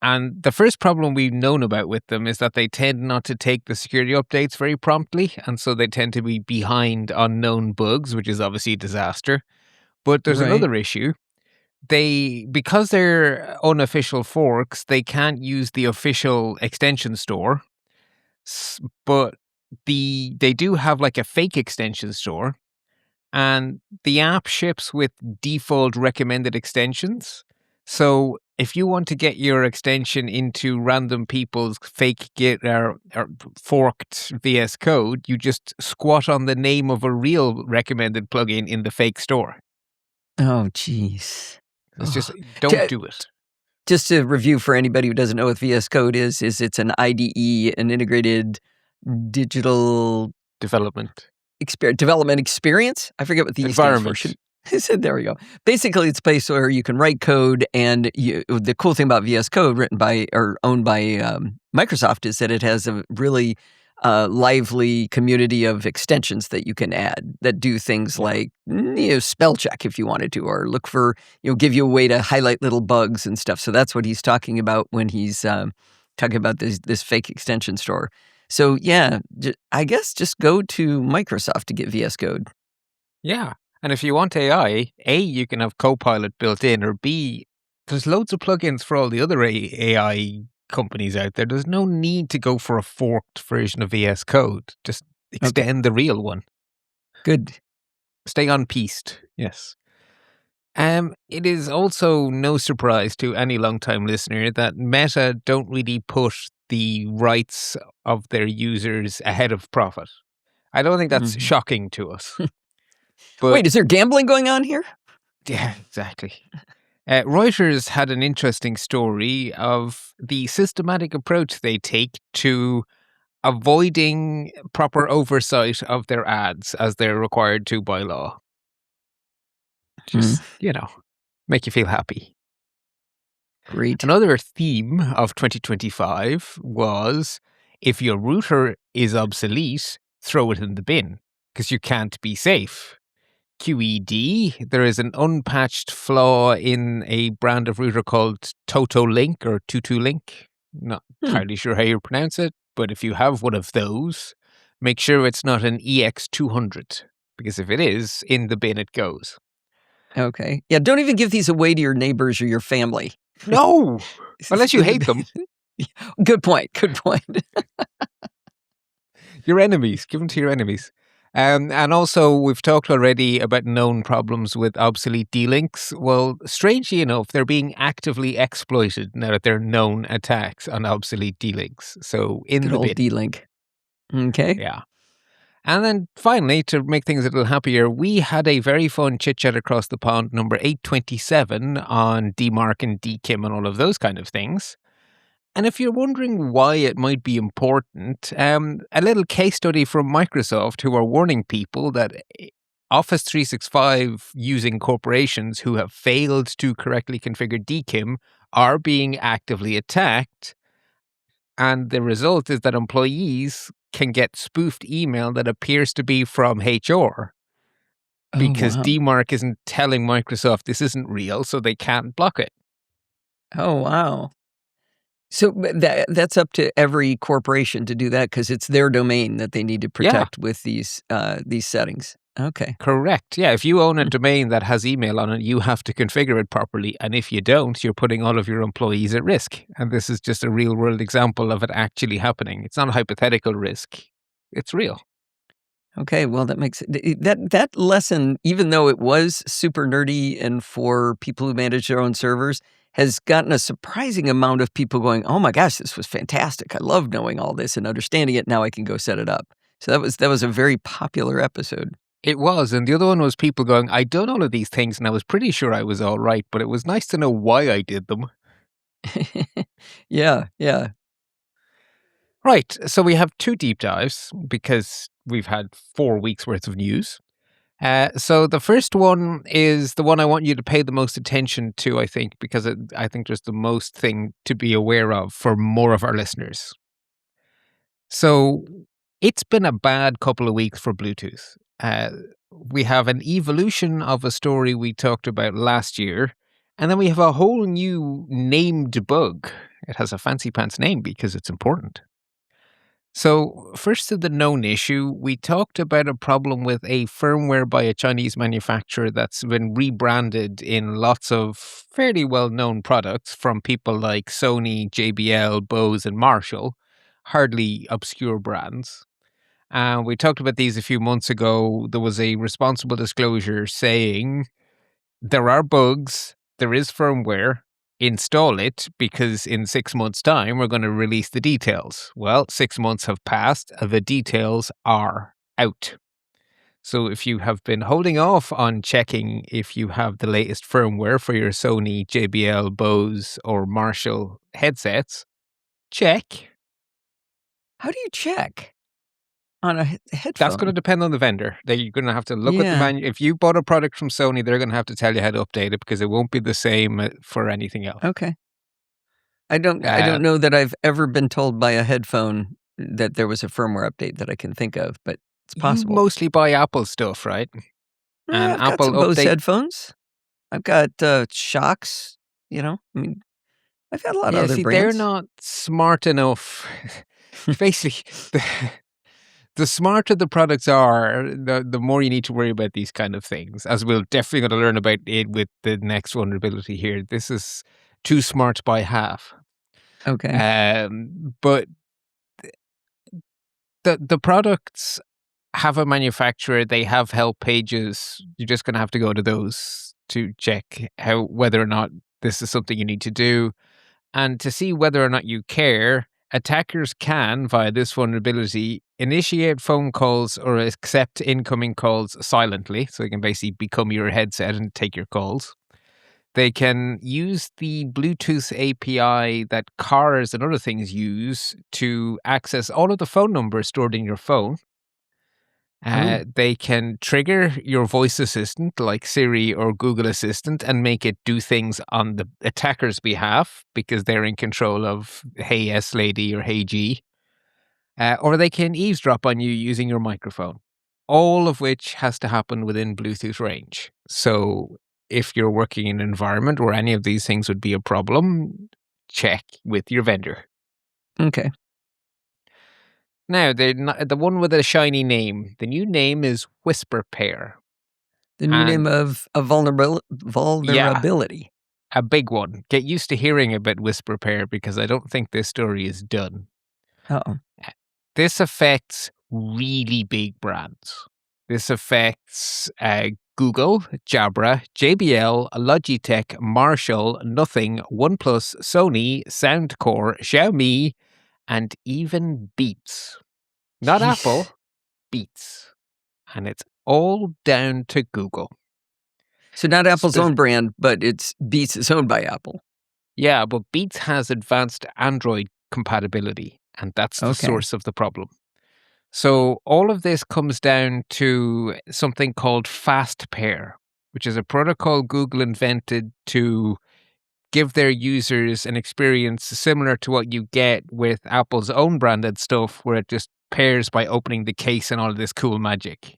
D: And the first problem we've known about with them is that they tend not to take the security updates very promptly, and so they tend to be behind on known bugs, which is obviously a disaster. But there's
A: Right.
D: another issue. Because they're unofficial forks, they can't use the official extension store, but they do have like a fake extension store, and the app ships with default recommended extensions. So if you want to get your extension into random people's fake Git or forked VS Code, you just squat on the name of a real recommended plugin in the fake store.
A: Oh, geez.
D: It's just, don't do it.
A: Just to review for anybody who doesn't know what VS Code is it's an IDE, an integrated digital
D: Development.
A: development experience. I forget what the
D: Environment.
A: stands for. There we go. Basically, it's a place where you can write code, and the cool thing about VS Code, written by or owned by Microsoft, is that it has a really lively community of extensions that you can add that do things like spell check if you wanted to, or look for give you a way to highlight little bugs and stuff. So that's what he's talking about when he's talking about this fake extension store. So yeah, I guess just go to Microsoft to get VS Code.
D: Yeah. And if you want AI, A, you can have Copilot built in, or B, there's loads of plugins for all the other AI companies out there. There's no need to go for a forked version of VS Code. Just extend the real one.
A: Good.
D: Stay on piste. Yes. It is also no surprise to any long-time listener that Meta don't really put the rights of their users ahead of profit. I don't think that's shocking to us. But,
A: wait, is there gambling going on here?
D: Yeah, exactly. Reuters had an interesting story of the systematic approach they take to avoiding proper oversight of their ads as they're required to by law. Just, make you feel happy.
A: Great.
D: Another theme of 2025 was, if your router is obsolete, throw it in the bin, because you can't be safe. QED, there is an unpatched flaw in a brand of router called Totolink or Tutulink. Not entirely sure how you pronounce it, but if you have one of those, make sure it's not an EX200, because if it is, in the bin it goes.
A: Okay. Yeah, don't even give these away to your neighbors or your family.
D: No! Unless you hate them.
A: Good point. Good point.
D: Your enemies. Give them to your enemies. And also, we've talked already about known problems with obsolete D-links. Well, strangely enough, they're being actively exploited now that they're known attacks on obsolete D-links. So in
A: Good
D: the
A: old
D: bin.
A: D-Link. Okay.
D: Yeah. And then finally, to make things a little happier, we had a very fun chit chat across the pond, number 827, on DMARC and DKIM and all of those kind of things. And if you're wondering why it might be important, a little case study from Microsoft, who are warning people that Office 365 using corporations who have failed to correctly configure DKIM are being actively attacked. And the result is that employees can get spoofed email that appears to be from HR
A: Oh,
D: because
A: wow.
D: DMARC isn't telling Microsoft this isn't real, so they can't block it.
A: Oh, wow. So that's up to every corporation to do that because it's their domain that they need to protect with these settings. Okay.
D: Correct. Yeah, if you own a
A: Hmm.
D: domain that has email on it, you have to configure it properly. And if you don't, you're putting all of your employees at risk. And this is just a real world example of it actually happening. It's not a hypothetical risk. It's real.
A: Okay, well, that makes that lesson, even though it was super nerdy and for people who manage their own servers, has gotten a surprising amount of people going, "Oh my gosh, this was fantastic! I love knowing all this and understanding it. Now I can go set it up." So that was a very popular episode.
D: It was. And the other one was people going, I'd done all of these things and I was pretty sure I was all right, but it was nice to know why I did them.
A: Yeah, yeah.
D: Right. So we have 2 deep dives because we've had 4 weeks worth of news. So the first one is the one I want you to pay the most attention to, I think, because I think there's the most thing to be aware of for more of our listeners. So it's been a bad couple of weeks for Bluetooth. We have an evolution of a story we talked about last year, and then we have a whole new named bug. It has a fancy pants name because it's important. So, first to the known issue, we talked about a problem with a firmware by a Chinese manufacturer that's been rebranded in lots of fairly well known products from people like Sony, JBL, Bose, and Marshall, hardly obscure brands. And we talked about these a few months ago. There was a responsible disclosure saying there are bugs, there is firmware, install it because in 6 months' time we're going to release the details. Well, 6 months have passed, the details are out. So if you have been holding off on checking if you have the latest firmware for your Sony, JBL, Bose, or Marshall headsets, check.
A: How do you check on a headphone?
D: That's going to depend on the vendor. You're going to have to look at the
A: Yeah.
D: manual. If you bought a product from Sony, they're going to have to tell you how to update it because it won't be the same for anything else.
A: Okay. I don't know that I've ever been told by a headphone that there was a firmware update that I can think of, but it's
D: You
A: possible.
D: mostly buy Apple stuff, right? And
A: I've got
D: Apple
A: some Bose
D: update.
A: headphones. I've got Shocks. I mean, I've got a lot of
D: Yeah,
A: other
D: see, they're
A: brands.
D: not smart enough. Basically, the smarter the products are, the more you need to worry about these kind of things, as we're definitely going to learn about it with the next vulnerability here. This is too smart by half.
A: Okay.
D: But the products have a manufacturer, they have help pages. You're just going to have to go to those to check whether or not this is something you need to do. And to see whether or not you care, attackers can, via this vulnerability, initiate phone calls or accept incoming calls silently. So they can basically become your headset and take your calls. They can use the Bluetooth API that cars and other things use to access all of the phone numbers stored in your phone. They can trigger your voice assistant like Siri or Google Assistant and make it do things on the attacker's behalf because they're in control of Hey S Lady or Hey G. Or they can eavesdrop on you using your microphone, all of which has to happen within Bluetooth range. So if you're working in an environment where any of these things would be a problem, check with your vendor.
A: Okay.
D: Now, the one with a shiny name, the new name is Whisper Pair.
A: The new name of a vulnerability.
D: A big one. Get used to hearing about Whisper Pair because I don't think this story is done.
A: Uh-oh.
D: This affects really big brands. This affects Google, Jabra, JBL, Logitech, Marshall, Nothing, OnePlus, Sony, Soundcore, Xiaomi, and even Beats. Not Apple, Beats. And it's all down to Google.
A: So not Apple's own brand, but Beats is owned by Apple.
D: Yeah, but Beats has advanced Android compatibility, and that's the source of the problem. So all of this comes down to something called fast pair, which is a protocol Google invented to give their users an experience similar to what you get with Apple's own branded stuff, where it just pairs by opening the case and all of this cool magic.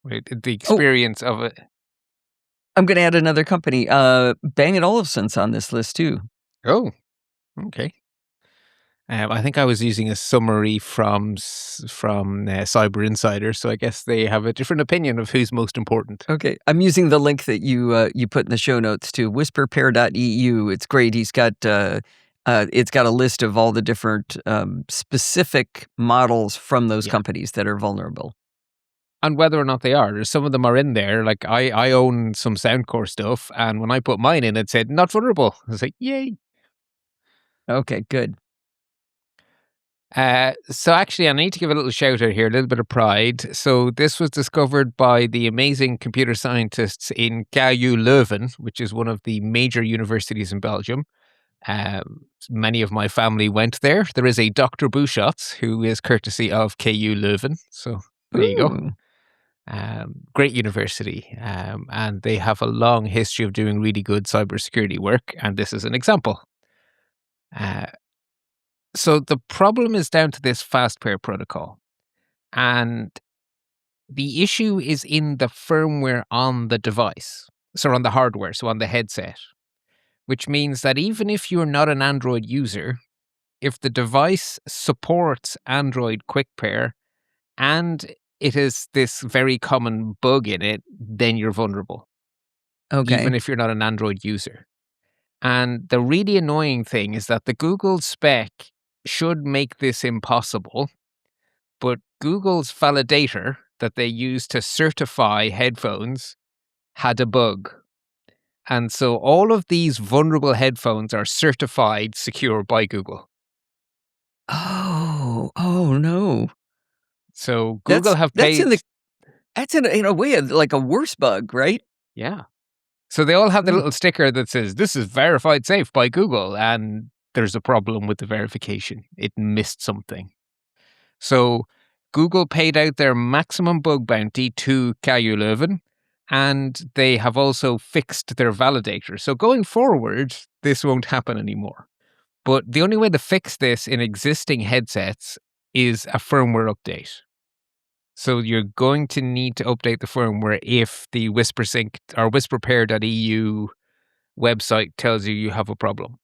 D: Right? The experience of it.
A: I'm going to add another company, Bang & Olufsen's on this list too.
D: Oh, okay. I think I was using a summary from Cyber Insider, so I guess they have a different opinion of who's most important.
A: Okay, I'm using the link that you put in the show notes to whisperpair.eu. It's great. He's got it's got a list of all the different specific models from those companies that are vulnerable.
D: And whether or not they are, some of them are in there. Like I own some Soundcore stuff, and when I put mine in, it said not vulnerable. I was like, yay.
A: Okay, good.
D: So actually, I need to give a little shout out here, a little bit of pride. So this was discovered by the amazing computer scientists in KU Leuven, which is one of the major universities in Belgium. Many of my family went there. There is a Dr. Bouchatz, who is courtesy of KU Leuven. So there you go. Great university. And they have a long history of doing really good cybersecurity work. And this is an example. So the problem is down to this fast pair protocol. And the issue is in the firmware on the device. So on the hardware, so on the headset. Which means that even if you're not an Android user, if the device supports Android Quick Pair and it is this very common bug in it, then you're vulnerable.
A: Okay.
D: Even if you're not an Android user. And the really annoying thing is that the Google spec should make this impossible, but Google's validator that they use to certify headphones had a bug. And so all of these vulnerable headphones are certified secure by Google.
A: Oh no.
D: So Google have paid...
A: That's in a way like a worse bug, right?
D: Yeah. So they all have the little sticker that says, this is verified safe by Google. And there's a problem with the verification. It missed something. So Google paid out their maximum bug bounty to KU Leuven, and they have also fixed their validator. So going forward, this won't happen anymore. But the only way to fix this in existing headsets is a firmware update. So you're going to need to update the firmware if the WhisperSync or whisperpair.eu website tells you have a problem.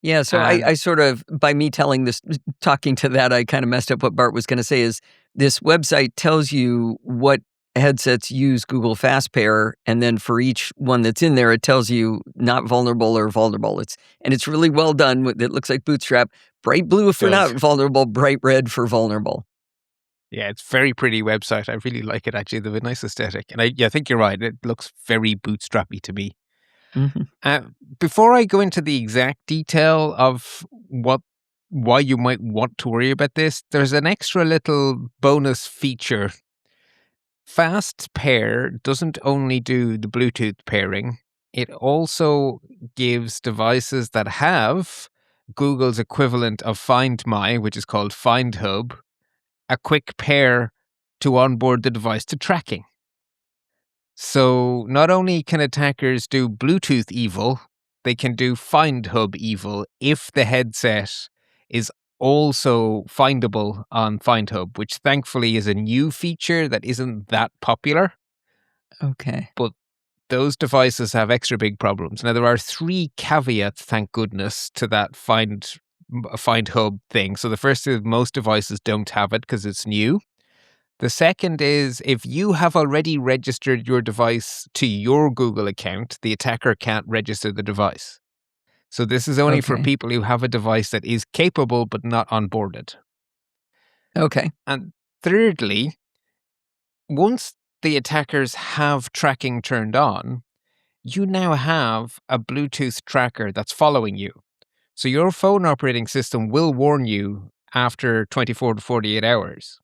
A: Yeah, so I sort of, by me talking to that, I kind of messed up what Bart was going to say is this website tells you what headsets use Google Fast Pair, and then for each one that's in there, it tells you not vulnerable or vulnerable. It's really well done. It looks like Bootstrap. Bright blue for not vulnerable, bright red for vulnerable.
D: Yeah, it's a very pretty website. I really like it, actually. They have a nice aesthetic. And I think you're right. It looks very bootstrappy to me. Mm-hmm. Before I go into the exact detail of why you might want to worry about this, there's an extra little bonus feature. Fast Pair doesn't only do the Bluetooth pairing, it also gives devices that have Google's equivalent of Find My, which is called Find Hub, a quick pair to onboard the device to tracking. So not only can attackers do Bluetooth evil, they can do Find Hub evil if the headset is also findable on Find Hub, which thankfully is a new feature that isn't that popular.
A: Okay.
D: But those devices have extra big problems. Now, there are 3 caveats, thank goodness, to that Find Hub thing. So the first is most devices don't have it because it's new. The second is if you have already registered your device to your Google account, the attacker can't register the device. So this is only for people who have a device that is capable but not onboarded.
A: Okay.
D: And thirdly, once the attackers have tracking turned on, you now have a Bluetooth tracker that's following you. So your phone operating system will warn you after 24 to 48 hours.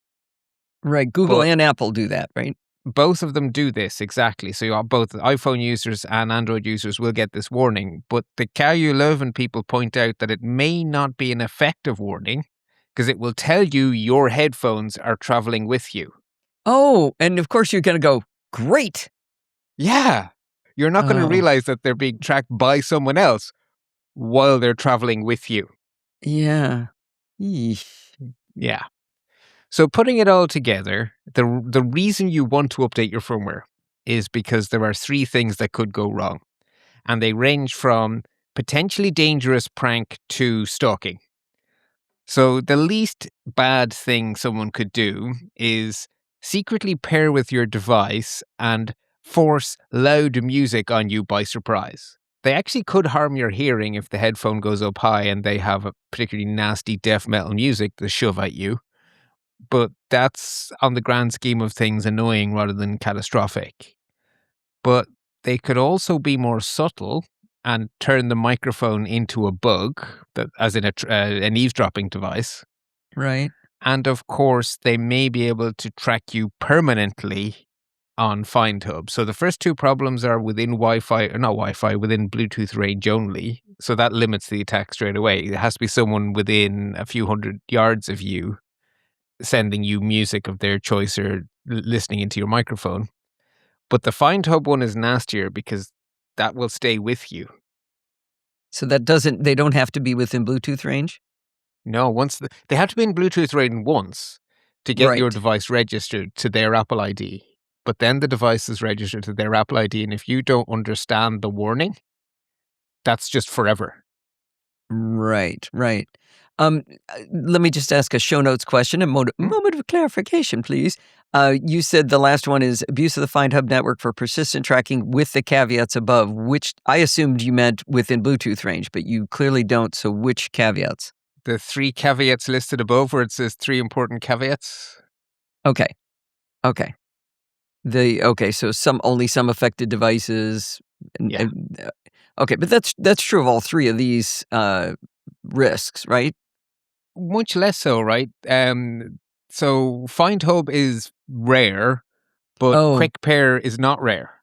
A: Right. Google
D: But
A: and Apple do that, right?
D: both of them do this exactly. So both iPhone users and Android users will get this warning. But the Aerlyum people point out that it may not be an effective warning because it will tell you your headphones are traveling with you.
A: Oh, and of course you're going to go, great.
D: Yeah. You're not going to
A: Oh,
D: realize that they're being tracked by someone else while they're traveling with you.
A: yeah. Eesh.
D: Yeah. So putting it all together, the reason you want to update your firmware is because there are 3 things that could go wrong. And they range from potentially dangerous prank to stalking. So the least bad thing someone could do is secretly pair with your device and force loud music on you by surprise. They actually could harm your hearing if the headphone goes up high and they have a particularly nasty death metal music to shove at you. But that's, on the grand scheme of things, annoying rather than catastrophic. But they could also be more subtle and turn the microphone into a bug, as in an eavesdropping device.
A: Right.
D: And of course, they may be able to track you permanently on Find Hub. So the first 2 problems are within within Bluetooth range only. So that limits the attack straight away. It has to be someone within a few hundred yards of you sending you music of their choice or listening into your microphone. But the Find Hub one is nastier because that will stay with you.
A: So they don't have to be within Bluetooth range?
D: No, they have to be in Bluetooth range once to get your
A: Right.
D: device registered to their Apple ID. But then the device is registered to their Apple ID, and if you don't understand the warning, that's just forever.
A: Right. Let me just ask a show notes question, a moment of clarification, please. You said the last one is abuse of the Find Hub network for persistent tracking with the caveats above, which I assumed you meant within Bluetooth range, but you clearly don't. So which caveats?
D: The 3 caveats listed above where it says 3 important caveats.
A: Okay. So only some affected devices.
D: Yeah.
A: Okay, but that's true of all 3 of these risks, right?
D: Much less so, right? So Find Hub is rare, but
A: Oh,
D: Quick Pair is not rare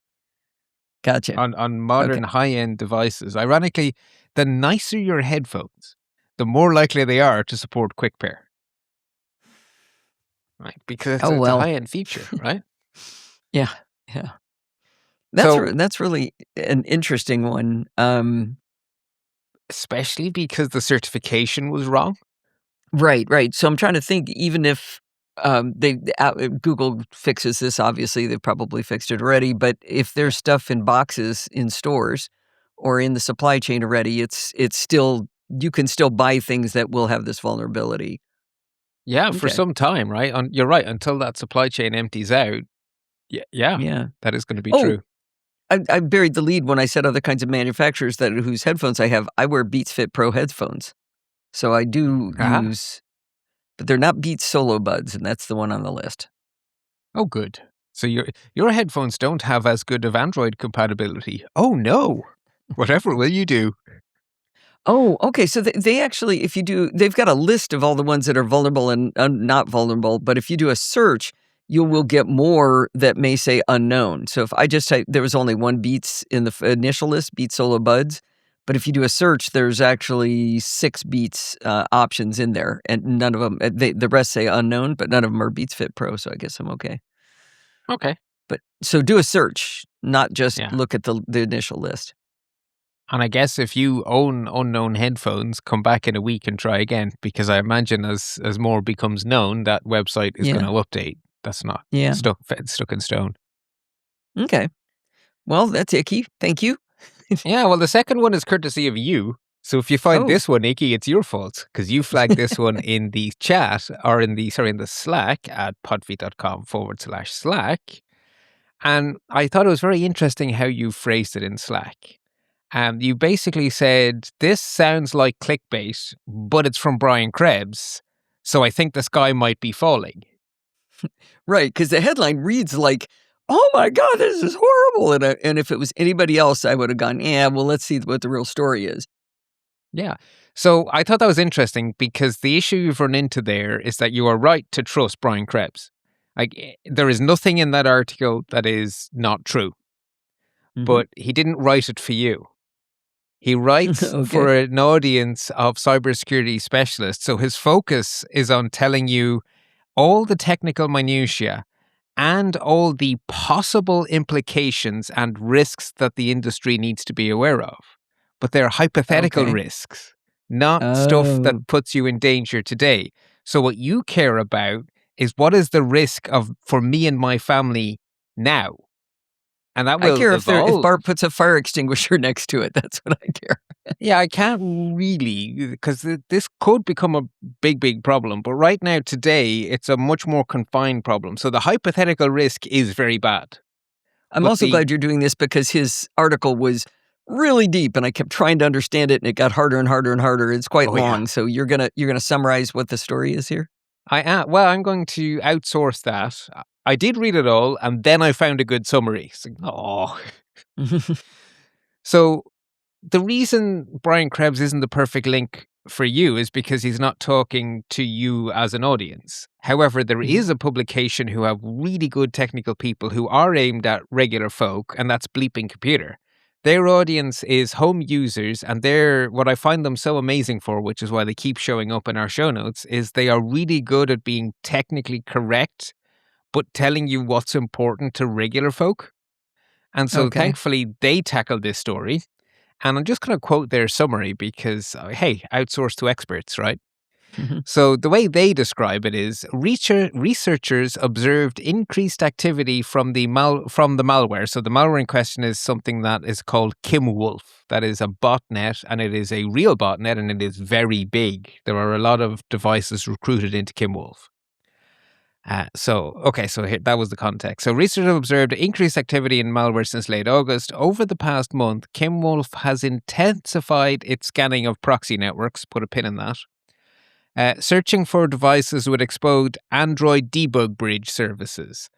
A: gotcha.
D: on modern high-end devices. Ironically, the nicer your headphones, the more likely they are to support Quick Pair. Right? Because
A: Oh,
D: it's a
A: well.
D: high-end feature, right?
A: Yeah.
D: So-
A: That's really an interesting one.
D: Especially because the certification was wrong.
A: Right. So I'm trying to think, even if Google fixes this, obviously they've probably fixed it already. But if there's stuff in boxes in stores or in the supply chain already, it's still, you can still buy things that will have this vulnerability.
D: Yeah, for
A: Okay.
D: some time, right? You're right. Until that supply chain empties out,
A: Yeah.
D: that is going to be
A: Oh,
D: true.
A: I buried the lead when I said other kinds of manufacturers whose headphones I have. I wear Beats Fit Pro headphones, so I do
D: Uh-huh.
A: use, but they're not Beats Solo Buds, and that's the one on the list.
D: Oh, good. So your headphones don't have as good of Android compatibility. Oh no! Whatever will you do?
A: Oh, okay. So they actually, if you do, they've got a list of all the ones that are vulnerable and not vulnerable. But if you do a search, you will get more that may say unknown. So if I just type, there was only one Beats in the initial list, Beats Solo Buds. But if you do a search, there's actually 6 Beats options in there, and none of them. The rest say unknown, but none of them are Beats Fit Pro. So I guess I'm okay.
D: Okay.
A: But so do a search, not just
D: Yeah.
A: look at the initial list.
D: And I guess if you own unknown headphones, come back in a week and try again, because I imagine as more becomes known, that website is going to update. That's not stuck in stone.
A: Okay. Well, that's icky. Thank you.
D: Yeah, well, the second one is courtesy of you. So if you find
A: Oh.
D: this one icky, it's your fault because you flagged this one in the chat or in the Slack at podfeet.com/Slack. And I thought it was very interesting how you phrased it in Slack. You basically said, this sounds like clickbait, but it's from Brian Krebs. So I think the sky might be falling.
A: Right, because the headline reads like, oh my God, this is horrible. And if it was anybody else, I would have gone, yeah, well, let's see what the real story is.
D: Yeah. So I thought that was interesting because the issue you've run into there is that you are right to trust Brian Krebs. Like, there is nothing in that article that is not true, but he didn't write it for you. He writes for an audience of cybersecurity specialists. So his focus is on telling you all the technical minutiae and all the possible implications and risks that the industry needs to be aware of. But they're hypothetical risks, not stuff that puts you in danger today. So what you care about is what is the risk for me and my family now? And that will
A: I care if
D: evolve.
A: Bart puts a fire extinguisher next to it. That's what I care.
D: Yeah, I can't really, because this could become a big, big problem. But right now, today, it's a much more confined problem. So the hypothetical risk is very bad.
A: I'm also glad you're doing this because his article was really deep and I kept trying to understand it and it got harder and harder and harder. It's quite long. Yeah. So you're gonna summarize what the story is here?
D: Well, I'm going to outsource that. I did read it all and then I found a good summary. So the reason Brian Krebs isn't the perfect link for you is because he's not talking to you as an audience. However, there is a publication who have really good technical people who are aimed at regular folk, and that's Bleeping Computer. Their audience is home users, and what I find them so amazing for, which is why they keep showing up in our show notes, is they are really good at being technically correct, but telling you what's important to regular folk. And so thankfully, they tackled this story. And I'm just going to quote their summary because, hey, outsource to experts, right? So the way they describe it is, researchers observed increased activity from the malware. So the malware in question is something that is called KimWolf. That is a botnet, and it is a real botnet, and it is very big. There are a lot of devices recruited into KimWolf. So here, that was the context. So researchers observed increased activity in malware since late August. Over the past month, KimWolf has intensified its scanning of proxy networks, put a pin in that, searching for devices with exposed Android debug bridge services.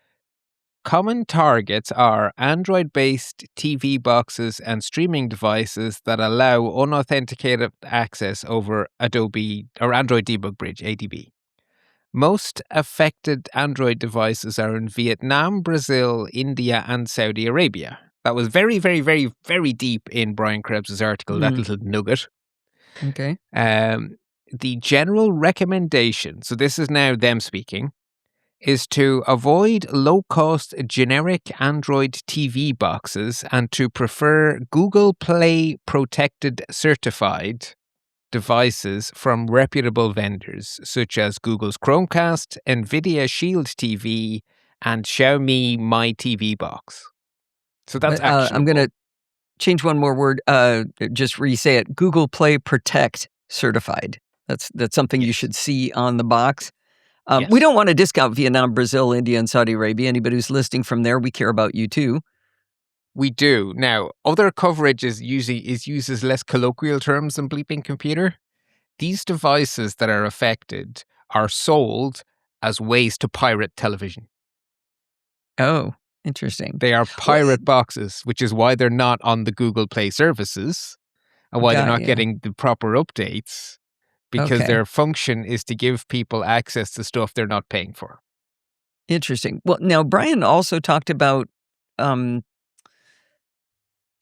D: Common targets are Android-based TV boxes and streaming devices that allow unauthenticated access over Adobe or Android debug bridge, ADB. Most affected Android devices are in Vietnam, Brazil, India, and Saudi Arabia. That was very, very, very, very deep in Brian Krebs' article, that little nugget.
A: Okay.
D: The general recommendation, so this is now them speaking, is to avoid low-cost generic Android TV boxes and to prefer Google Play Protected certified devices from reputable vendors such as Google's Chromecast, Nvidia Shield TV, and Xiaomi My TV Box. So that's actionable.
A: I'm going to change one more word. Just re-say it. Google Play Protect certified. That's something you should see on the box. We don't want to discount Vietnam, Brazil, India, and Saudi Arabia. Anybody who's listening from there, we care about you too.
D: We do. Now, other coverage uses less colloquial terms than Bleeping Computer. These devices that are affected are sold as ways to pirate television.
A: Oh, interesting.
D: They are pirate boxes, which is why they're not on the Google Play services and why they're not getting the proper updates, because their function is to give people access to stuff they're not paying for.
A: Interesting. Well, now, Brian also talked about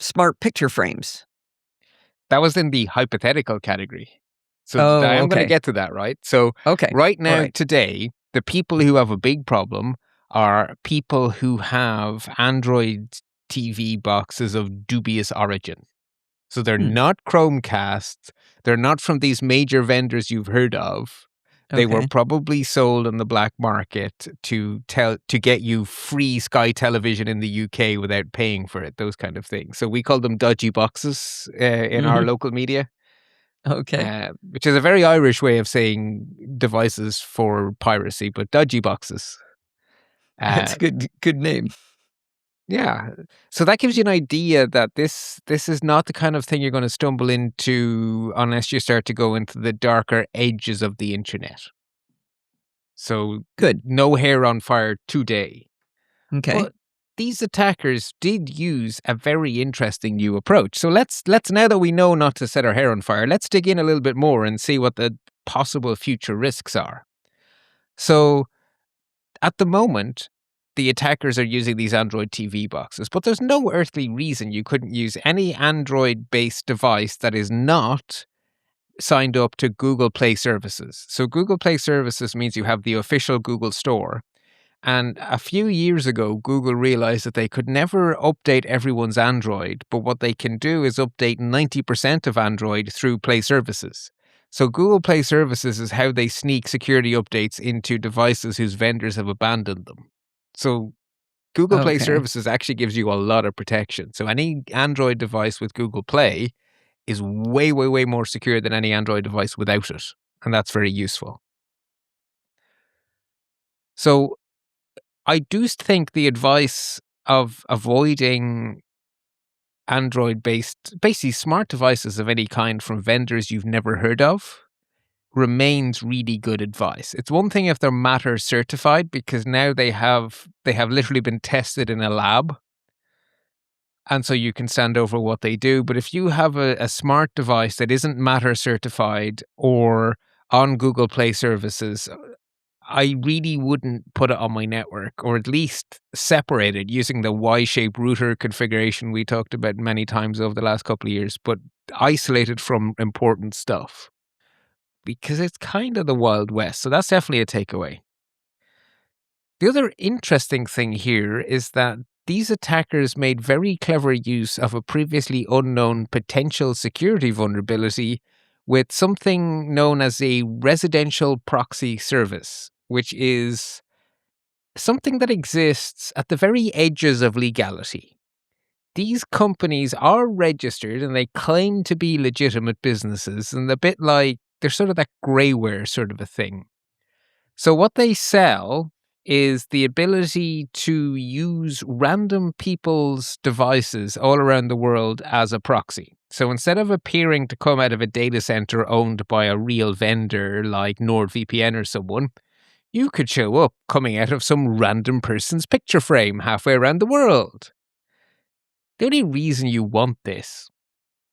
A: smart picture frames.
D: That was in the hypothetical category. So I'm going to get to that, right? So right now, today, the people who have a big problem are people who have Android TV boxes of dubious origin. So they're not Chromecast. They're not from these major vendors you've heard of. They were probably sold on the black market to get you free Sky Television in the UK without paying for it, those kind of things. So we call them dodgy boxes in our local media.
A: Okay.
D: Which is a very Irish way of saying devices for piracy, but dodgy boxes.
A: That's a good name.
D: Yeah. So that gives you an idea that this is not the kind of thing you're going to stumble into unless you start to go into the darker edges of the internet. So
A: good.
D: No hair on fire today.
A: Okay.
D: But these attackers did use a very interesting new approach. So let's now that we know not to set our hair on fire, let's dig in a little bit more and see what the possible future risks are. So at the moment, the attackers are using these Android TV boxes, but there's no earthly reason you couldn't use any Android-based device that is not signed up to Google Play Services. So Google Play Services means you have the official Google Store. And a few years ago, Google realized that they could never update everyone's Android, but what they can do is update 90% of Android through Play Services. So Google Play Services is how they sneak security updates into devices whose vendors have abandoned them. So Google Play
A: Okay.
D: Services actually gives you a lot of protection. So any Android device with Google Play is way, way, way more secure than any Android device without it. And that's very useful. So I do think the advice of avoiding Android-based, basically smart devices of any kind from vendors you've never heard of remains really good advice. It's one thing if they're Matter certified, because now they have literally been tested in a lab. And so you can stand over what they do. But if you have a smart device that isn't Matter certified or on Google Play Services, I really wouldn't put it on my network, or at least separate it using the Y-shaped router configuration we talked about many times over the last couple of years, but isolate it from important stuff. Because it's kind of the Wild West. So that's definitely a takeaway. The other interesting thing here is that these attackers made very clever use of a previously unknown potential security vulnerability with something known as a residential proxy service, which is something that exists at the very edges of legality. These companies are registered and they claim to be legitimate businesses, and a bit like they're sort of that greyware sort of a thing. So what they sell is the ability to use random people's devices all around the world as a proxy. So instead of appearing to come out of a data center owned by a real vendor like NordVPN or someone, you could show up coming out of some random person's picture frame halfway around the world. The only reason you want this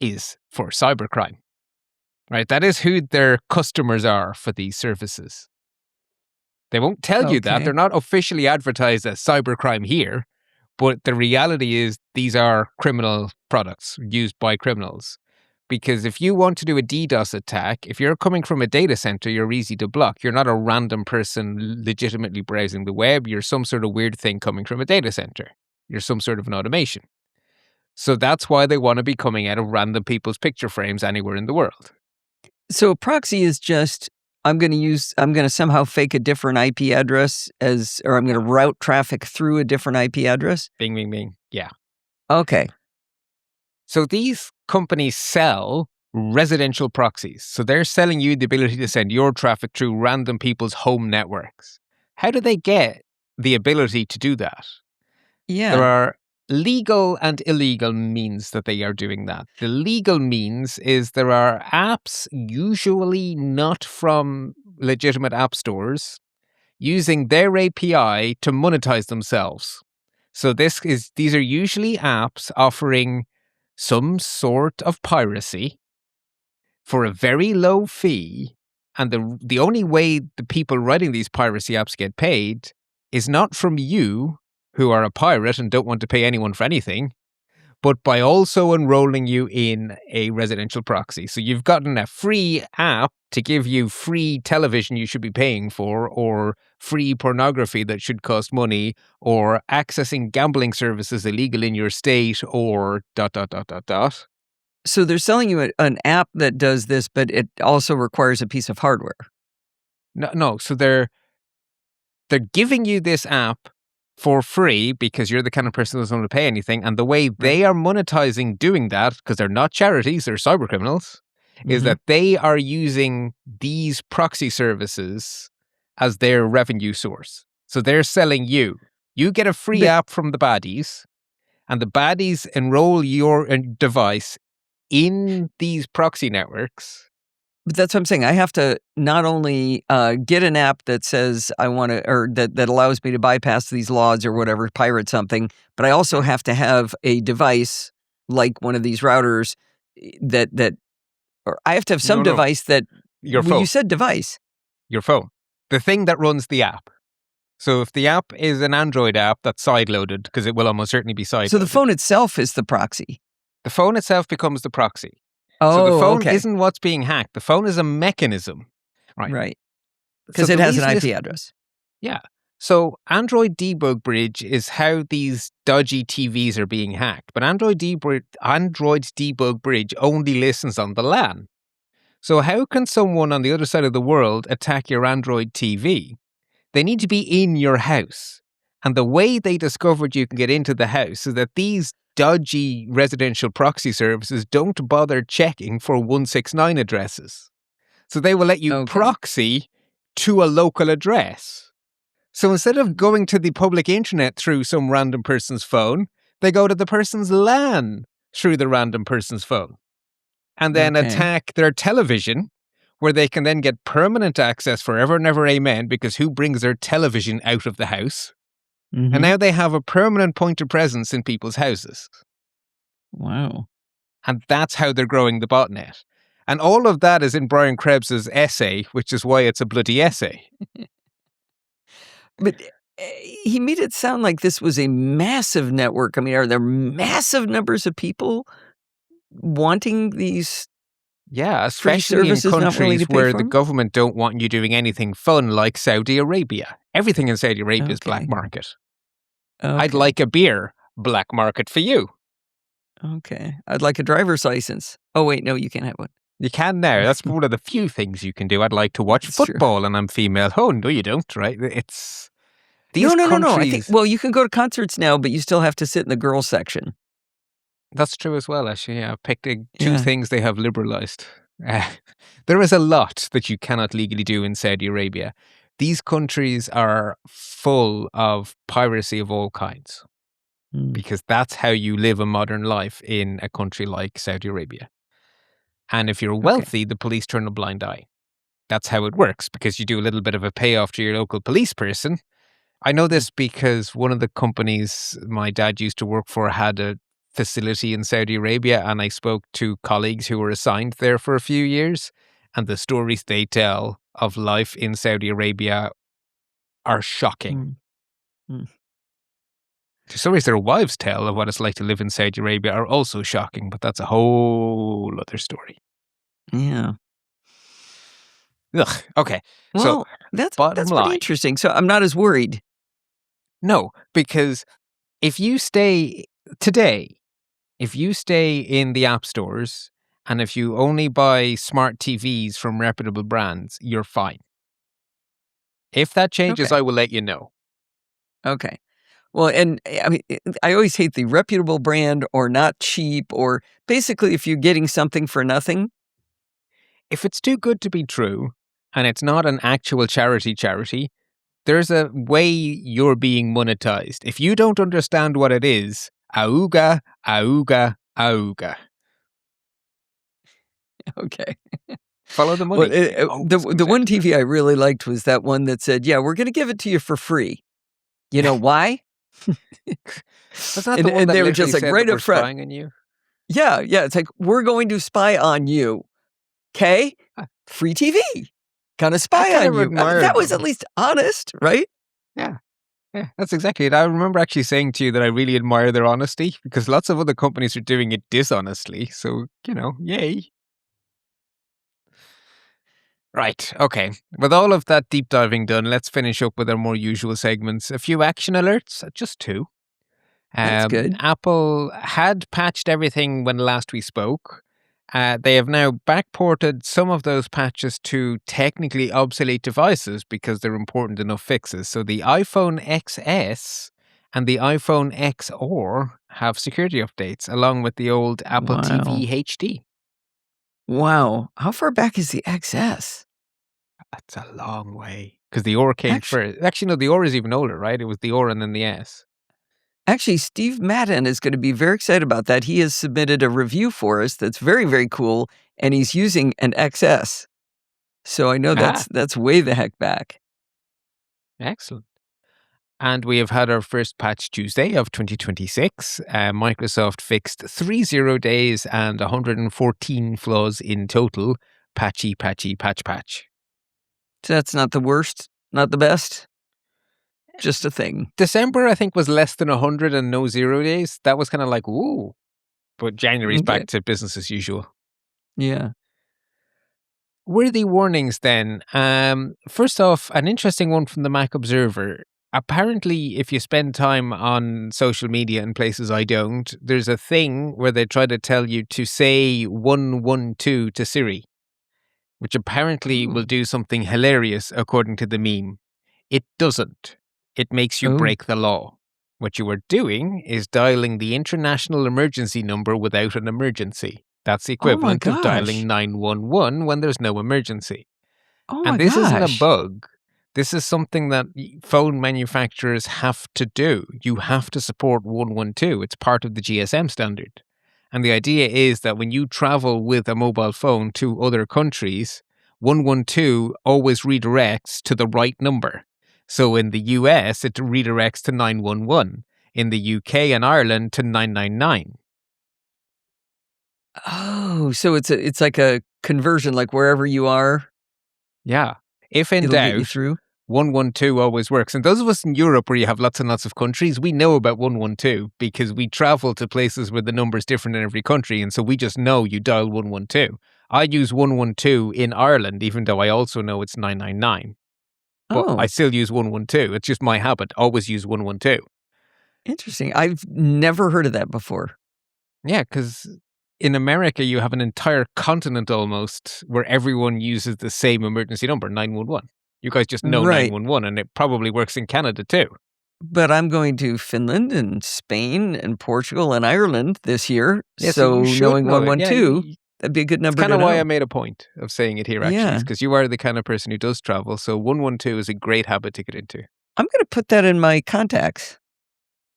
D: is for cybercrime, right? That is who their customers are for these services. They won't tell you that.
A: Okay.
D: They're not officially advertised as cybercrime here, but the reality is these are criminal products used by criminals. Because if you want to do a DDoS attack, if you're coming from a data center, you're easy to block. You're not a random person legitimately browsing the web. You're some sort of weird thing coming from a data center. You're some sort of an automation. So that's why they want to be coming out of random people's picture frames anywhere in the world.
A: So a proxy is just I'm going to somehow fake a different IP address or I'm going to route traffic through a different IP address.
D: Bing, bing, bing. Yeah.
A: Okay.
D: So these companies sell residential proxies. So they're selling you the ability to send your traffic through random people's home networks. How do they get the ability to do that?
A: Yeah.
D: There are legal and illegal means that they are doing that. The legal means is there are apps, usually not from legitimate app stores, using their API to monetize themselves. So these are usually apps offering some sort of piracy for a very low fee, and the only way the people writing these piracy apps get paid is not from you, who are a pirate and don't want to pay anyone for anything, but by also enrolling you in a residential proxy. So you've gotten a free app to give you free television you should be paying for, or free pornography that should cost money, or accessing gambling services illegal in your state, or ...
A: So they're selling you an app that does this, but it also requires a piece of hardware.
D: No. So they're giving you this app for free because you're the kind of person who doesn't want to pay anything. And the way they are monetizing doing that, because they're not charities, they're cyber criminals, is that they are using these proxy services as their revenue source. So they're selling you. You get a free app from the baddies, and the baddies enroll your device in these proxy networks.
A: But that's what I'm saying. I have to not only get an app that says I want to, or that allows me to bypass these laws or whatever, pirate something, but I also have to have a device like one of these routers or I have to have some
D: No.
A: device that,
D: Your
A: well,
D: phone.
A: you said device.
D: Your phone. The thing that runs the app. So if the app is an Android app that's sideloaded, because it will almost certainly be sideloaded.
A: So the phone itself is the proxy.
D: The phone itself becomes the proxy.
A: Oh,
D: so the phone
A: okay.
D: isn't what's being hacked. The phone is a mechanism.
A: Right. Because
D: So
A: it
D: the
A: has an
D: reason
A: IP address.
D: Yeah. So Android Debug Bridge is how these dodgy TVs are being hacked. But Android Debug Bridge only listens on the LAN. So how can someone on the other side of the world attack your Android TV? They need to be in your house. And the way they discovered you can get into the house is that these dodgy residential proxy services don't bother checking for 169 addresses. So they will let you proxy to a local address. So instead of going to the public internet through some random person's phone, they go to the person's LAN through the random person's phone. And then attack their television, where they can then get permanent access forever and ever, amen, because who brings their television out of the house?
A: Mm-hmm.
D: And now they have a permanent point of presence in people's houses.
A: Wow.
D: And that's how they're growing the botnet. And all of that is in Brian Krebs's essay, which is why it's a bloody essay.
A: But he made it sound like this was a massive network. I mean, are there massive numbers of people wanting these?
D: Yeah, especially in countries where the
A: them?
D: government don't want you doing anything fun like Saudi Arabia. Everything in Saudi Arabia is black market. I'd like a beer, black market for you.
A: Okay. I'd like a driver's license. Oh, wait, no, you can't have one.
D: You can now. That's one of the few things you can do. I'd like to watch football and I'm female. Oh, no, you don't, right? It's... These countries...
A: No. I think, well, you can go to concerts now, but you still have to sit in the girls section.
D: That's true as well, actually. Yeah, I've picked two things they have liberalized. There is a lot that you cannot legally do in Saudi Arabia. These countries are full of piracy of all kinds because that's how you live a modern life in a country like Saudi Arabia. And if you're wealthy, the police turn a blind eye. That's how it works because you do a little bit of a payoff to your local police person. I know this because one of the companies my dad used to work for had a facility in Saudi Arabia, and I spoke to colleagues who were assigned there for a few years, and the stories they tell of life in Saudi Arabia are shocking. The stories their wives tell of what it's like to live in Saudi Arabia are also shocking, but that's a whole other story.
A: Yeah.
D: Ugh, okay.
A: Well,
D: so
A: that's pretty interesting. So I'm not as worried.
D: No, because if you stay in the app stores and if you only buy smart TVs from reputable brands, you're fine. If that changes, I will let you know.
A: Okay. Well, and I mean, I always hate the reputable brand or not cheap or basically if you're getting something for nothing.
D: If it's too good to be true and it's not an actual charity, there's a way you're being monetized. If you don't understand what it is, auga, auga, auga.
A: Okay.
D: Follow the money.
A: Well, the one TV I really liked was that one that said, yeah, we're going to give it to you for free. You know why?
D: That's not the one that
A: they were just like right up front.
D: Spying on you?
A: Yeah. It's like, we're going to spy on you. Okay? Free TV. Gonna spy on you. That was at least honest, right?
D: Yeah, that's exactly it. I remember actually saying to you that I really admire their honesty because lots of other companies are doing it dishonestly. So, yay. Right, okay. With all of that deep diving done, let's finish up with our more usual segments. A few action alerts, just 2.
A: That's good.
D: Apple had patched everything when last we spoke. They have now backported some of those patches to technically obsolete devices because they're important enough fixes. So the iPhone XS and the iPhone XR have security updates along with the old Apple TV HD.
A: Wow. How far back is the XS?
D: That's a long way. Because the OR came first. Actually, no, the OR is even older, right? It was the OR and then the S.
A: Actually, Steve Madden is going to be very excited about that. He has submitted a review for us that's very, very cool, and he's using an XS. So I know that's way the heck back.
D: Excellent. And we have had our first patch Tuesday of 2026. Microsoft fixed 30 days and 114 flaws in total. Patchy, patch.
A: So that's not the worst, not the best. Just a thing.
D: December, I think, was less than 100 and no 0 days. That was kind of like, ooh. But January's back to business as usual.
A: Yeah.
D: Worthy warnings then. First off, an interesting one from the Mac Observer. Apparently, if you spend time on social media in places I don't, there's a thing where they try to tell you to say 112 to Siri, which apparently will do something hilarious according to the meme. It doesn't. It makes you break the law. What you are doing is dialing the international emergency number without an emergency. That's the equivalent of dialing 911 when there's no emergency. And this isn't a bug. This is something that phone manufacturers have to do. You have to support 112. It's part of the GSM standard. And the idea is that when you travel with a mobile phone to other countries, 112 always redirects to the right number. So in the US, it redirects to 911. In the UK and Ireland to 999.
A: Oh, so it's like a conversion, like wherever you are.
D: Yeah. If in doubt,
A: get you through.
D: 112 always works. And those of us in Europe where you have lots and lots of countries, we know about 112 because we travel to places where the number is different in every country. And so we just know you dial 112. I use 112 in Ireland, even though I also know it's 999. But I still use 112. It's just my habit. Always use 112.
A: Interesting. I've never heard of that before.
D: Yeah, because in America, you have an entire continent almost where everyone uses the same emergency number, 911. You guys just know 911, and it probably works in Canada too.
A: But I'm going to Finland and Spain and Portugal and Ireland this year. Yeah, so knowing 112, that'd be a good number to know.
D: That's kind of why I made a point of saying it here, actually, because you are the kind of person who does travel. So 112 is a great habit to get into.
A: I'm going to put that in my contacts.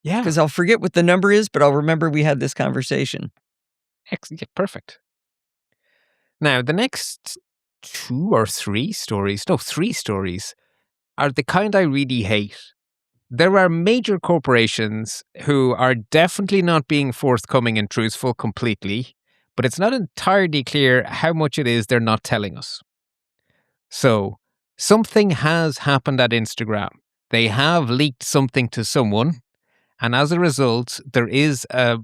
D: Yeah.
A: Because I'll forget what the number is, but I'll remember we had this conversation.
D: Excellent. Yeah, perfect. Now, the next 3 stories are the kind I really hate. There are major corporations who are definitely not being forthcoming and truthful completely, but it's not entirely clear how much it is they're not telling us. So, something has happened at Instagram. They have leaked something to someone, and as a result, there is a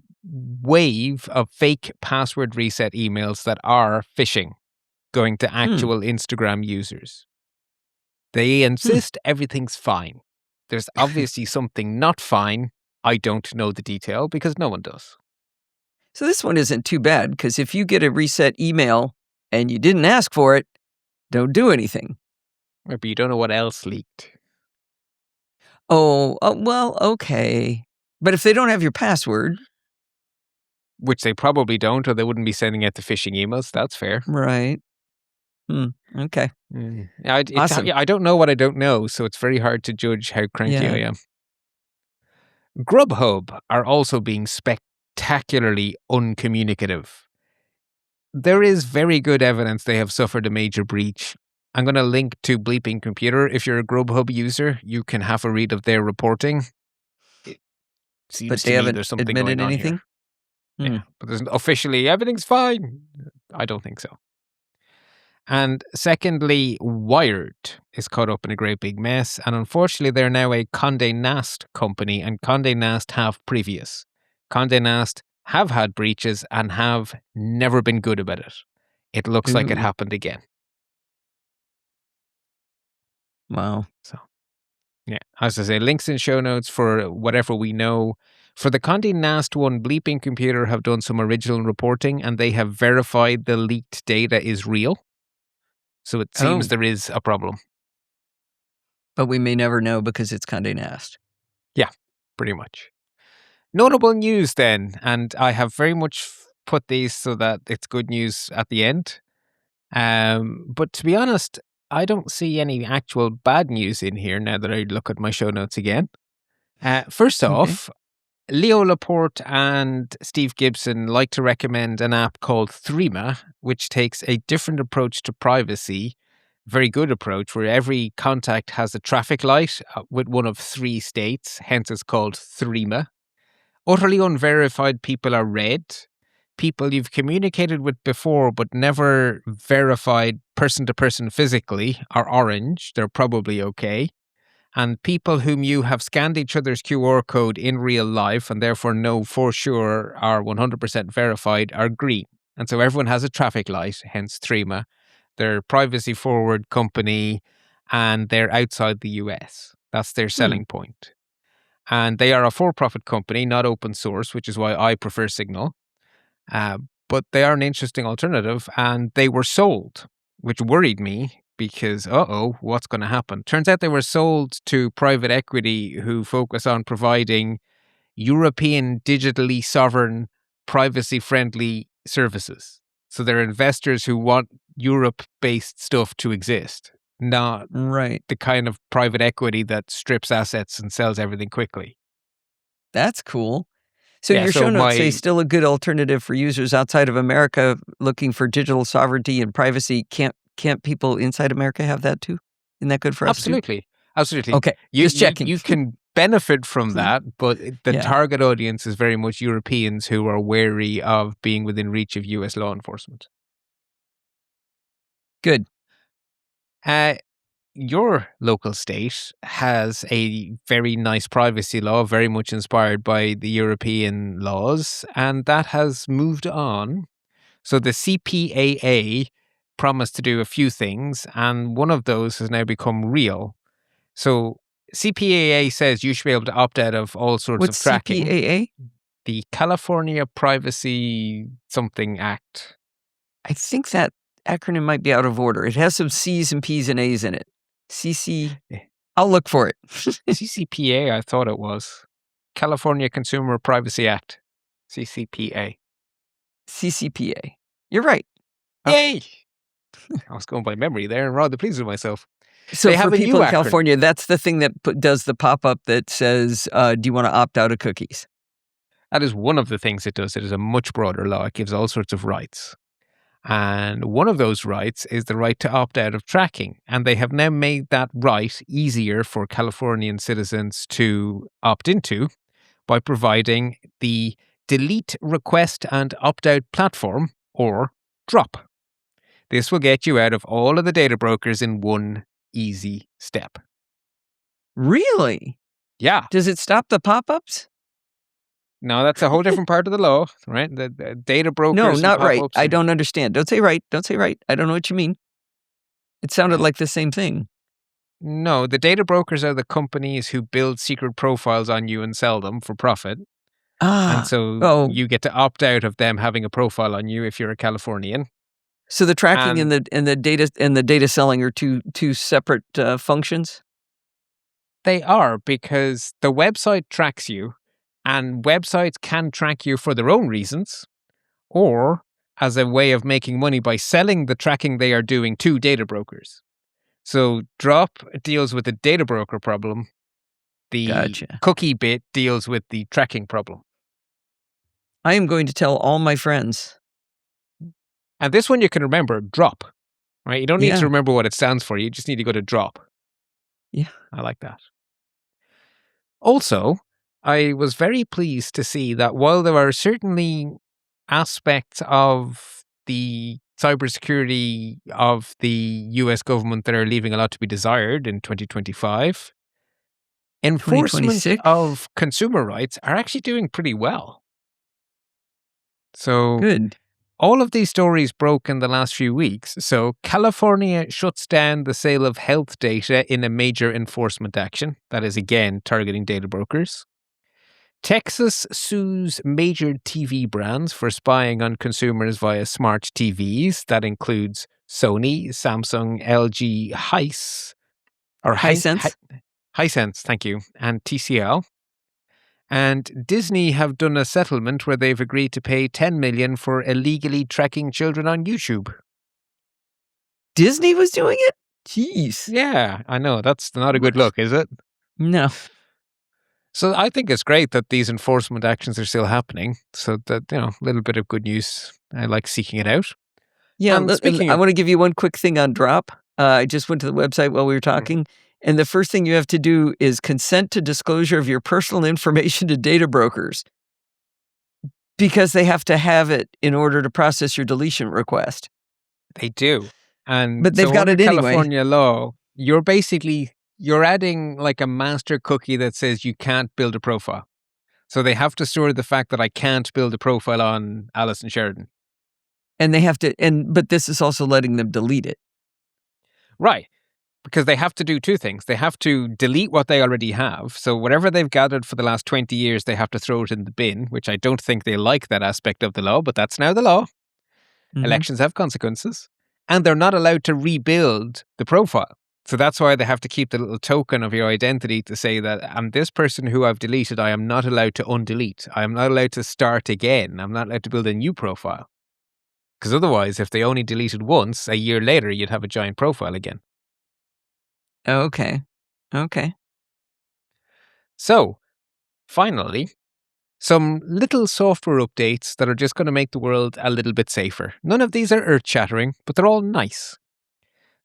D: wave of fake password reset emails that are phishing, going to actual Instagram users. They insist everything's fine. There's obviously something not fine. I don't know the detail because no one does.
A: So this one isn't too bad because if you get a reset email and you didn't ask for it, don't do anything.
D: But you don't know what else leaked.
A: Oh, well, okay. But if they don't have your password...
D: Which they probably don't, or they wouldn't be sending out the phishing emails. That's fair.
A: Right. Okay.
D: Awesome. I don't know what I don't know, so it's very hard to judge how cranky I am. Grubhub are also being spectacularly uncommunicative. There is very good evidence they have suffered a major breach. I'm going to link to Bleeping Computer. If you're a Grubhub user, you can have a read of their reporting. It seems
A: but
D: to
A: they
D: me
A: haven't
D: there's something
A: admitted
D: going on
A: anything?
D: Here. Yeah, but there's officially everything's fine. I don't think so. And secondly, Wired is caught up in a great big mess. And unfortunately, they're now a Condé Nast company, and Condé Nast have previous. Condé Nast have had breaches and have never been good about it. It looks like it happened again.
A: Wow.
D: So, yeah, as I say, links in show notes for whatever we know. For the Condé Nast one, Bleeping Computer have done some original reporting, and they have verified the leaked data is real. So it seems there is a problem.
A: But we may never know because it's Condé Nast.
D: Yeah, pretty much. Notable news then, and I have very much put these so that it's good news at the end. But to be honest, I don't see any actual bad news in here now that I look at my show notes again. First off, Leo Laporte and Steve Gibson like to recommend an app called Threema, which takes a different approach to privacy very good approach where every contact has a traffic light with one of 3 states, hence it's called threema. Utterly unverified people are red. People you've communicated with before but never verified person to person physically are orange. They're probably okay. And people whom you have scanned each other's QR code in real life and therefore know for sure are 100% verified are green. And so everyone has a traffic light, hence threema. They're privacy forward company and they're outside the US. That's their selling point. And they are a for-profit company, not open source, which is why I prefer Signal. But they are an interesting alternative, and they were sold, which worried me because, what's going to happen? Turns out they were sold to private equity who focus on providing European digitally sovereign, privacy-friendly services. So they're investors who want Europe-based stuff to exist, not the kind of private equity that strips assets and sells everything quickly.
A: That's cool. So your show notes say still a good alternative for users outside of America looking for digital sovereignty and privacy. Can't people inside America have that too? Isn't that good for us too?
D: Absolutely.
A: Okay, just checking.
D: You can benefit from that, but the target audience is very much Europeans who are wary of being within reach of US law enforcement.
A: Good.
D: Your local state has a very nice privacy law, very much inspired by the European laws, and that has moved on. So the CPAA promised to do a few things, and one of those has now become real. So CPAA says you should be able to opt out of all sorts of tracking.
A: What's CPAA?
D: The California Privacy Something Act.
A: I think that acronym might be out of order. It has some C's and P's and A's in it. I'll look for it.
D: CCPA, I thought it was. California Consumer Privacy Act. CCPA.
A: CCPA. You're right.
D: Yay! I was going by memory there and rather pleased with myself.
A: So for people in California, that's the thing that does the pop-up that says, do you want to opt out of cookies?
D: That is one of the things it does. It is a much broader law. It gives all sorts of rights. And one of those rights is the right to opt out of tracking. And they have now made that right easier for Californian citizens to opt into by providing the Delete Request and Opt-out Platform, or DROP. This will get you out of all of the data brokers in one easy step.
A: Really?
D: Yeah.
A: Does it stop the pop-ups?
D: No, that's a whole different part of the law, right? The data brokers.
A: No, not right. I don't understand. Don't say right. Don't say right. I don't know what you mean. It sounded like the same thing.
D: No, the data brokers are the companies who build secret profiles on you and sell them for profit. And so you get to opt out of them having a profile on you if you're a Californian.
A: So the tracking and the data selling are two separate functions?
D: They are, because the website tracks you. And websites can track you for their own reasons or as a way of making money by selling the tracking they are doing to data brokers. So Drop deals with the data broker problem. The cookie bit deals with the tracking problem.
A: I am going to tell all my friends.
D: And this one you can remember, Drop, right? You don't need to remember what it stands for. You just need to go to Drop.
A: Yeah.
D: I like that. Also, I was very pleased to see that while there are certainly aspects of the cybersecurity of the US government that are leaving a lot to be desired in 2025, enforcement of consumer rights are actually doing pretty well. So
A: good.
D: All of these stories broke in the last few weeks. So California shuts down the sale of health data in a major enforcement action. That is, again, targeting data brokers. Texas sues major TV brands for spying on consumers via smart TVs. That includes Sony, Samsung, LG, Hisense, thank you, and TCL. And Disney have done a settlement where they've agreed to pay $10 million for illegally tracking children on YouTube.
A: Disney was doing it? Jeez.
D: Yeah, I know. That's not a good look, is it?
A: No.
D: So I think it's great that these enforcement actions are still happening. So that, a little bit of good news. I like seeking it out.
A: Yeah, I want to give you one quick thing on Drop. I just went to the website while we were talking, and the first thing you have to do is consent to disclosure of your personal information to data brokers because they have to have it in order to process your deletion request.
D: They do. And
A: But they've
D: so
A: got
D: under
A: it anyway.
D: California law, you're adding like a master cookie that says you can't build a profile. So they have to store the fact that I can't build a profile on Alison Sheridan.
A: And they have to, but this is also letting them delete it.
D: Right. Because they have to do two things. They have to delete what they already have. So whatever they've gathered for the last 20 years, they have to throw it in the bin, which I don't think they like that aspect of the law, but that's now the law.
A: Mhm.
D: Elections have consequences. And they're not allowed to rebuild the profile. So that's why they have to keep the little token of your identity to say that I'm this person who I've deleted. I am not allowed to undelete. I am not allowed to start again. I'm not allowed to build a new profile. Because otherwise, if they only deleted once, a year later, you'd have a giant profile again.
A: Okay.
D: So, finally, some little software updates that are just going to make the world a little bit safer. None of these are earth-shattering, but they're all nice.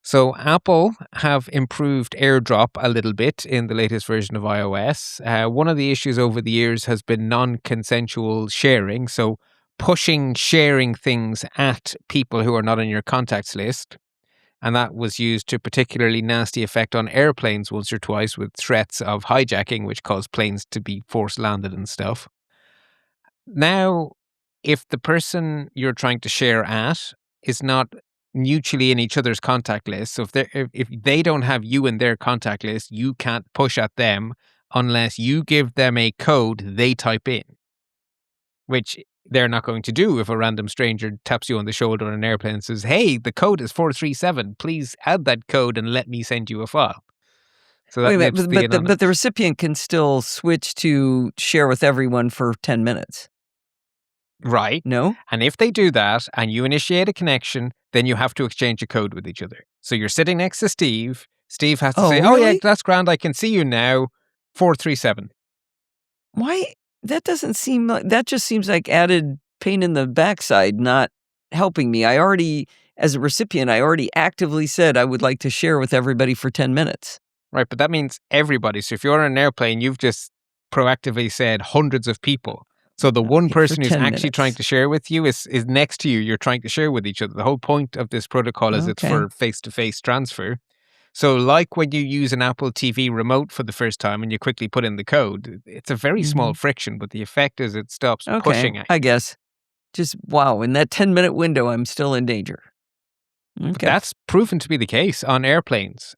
D: So Apple have improved AirDrop a little bit in the latest version of iOS. One of the issues over the years has been non-consensual sharing, so pushing sharing things at people who are not on your contacts list. And that was used to particularly nasty effect on airplanes once or twice with threats of hijacking, which caused planes to be force landed and stuff. Now, if the person you're trying to share at is not mutually in each other's contact list, so if they don't have you in their contact list, you can't push at them unless you give them a code they type in, which they're not going to do if a random stranger taps you on the shoulder on an airplane and says, "Hey, the code is 437. Please add that code and let me send you a file." So that
A: Wait a minute,
D: nips the
A: but the recipient can still switch to share with everyone for 10 minutes.
D: Right.
A: No?
D: And if they do that and you initiate a connection, then you have to exchange a code with each other. So you're sitting next to Steve. Steve has to say, "Oh, yeah,
A: really?
D: that's grand. I can see you now. 437.
A: Why? That doesn't seem like, that just seems like added pain in the backside, not helping me. As a recipient, I already actively said I would like to share with everybody for 10 minutes.
D: Right. But that means everybody. So if you're on an airplane, you've just proactively said hundreds of people. So the one
A: Okay, for
D: person who's
A: 10
D: actually trying
A: minutes.
D: to share with you is next to you. You're trying to share with each other. The whole point of this protocol is it's
A: Okay.
D: for face-to-face transfer. So like when you use an Apple TV remote for the first time and you quickly put in the code, it's a very small friction, but the effect is it stops pushing at you.
A: I guess. Just, wow, in that 10-minute window, I'm still in danger.
D: But
A: Okay.
D: that's proven to be the case on airplanes,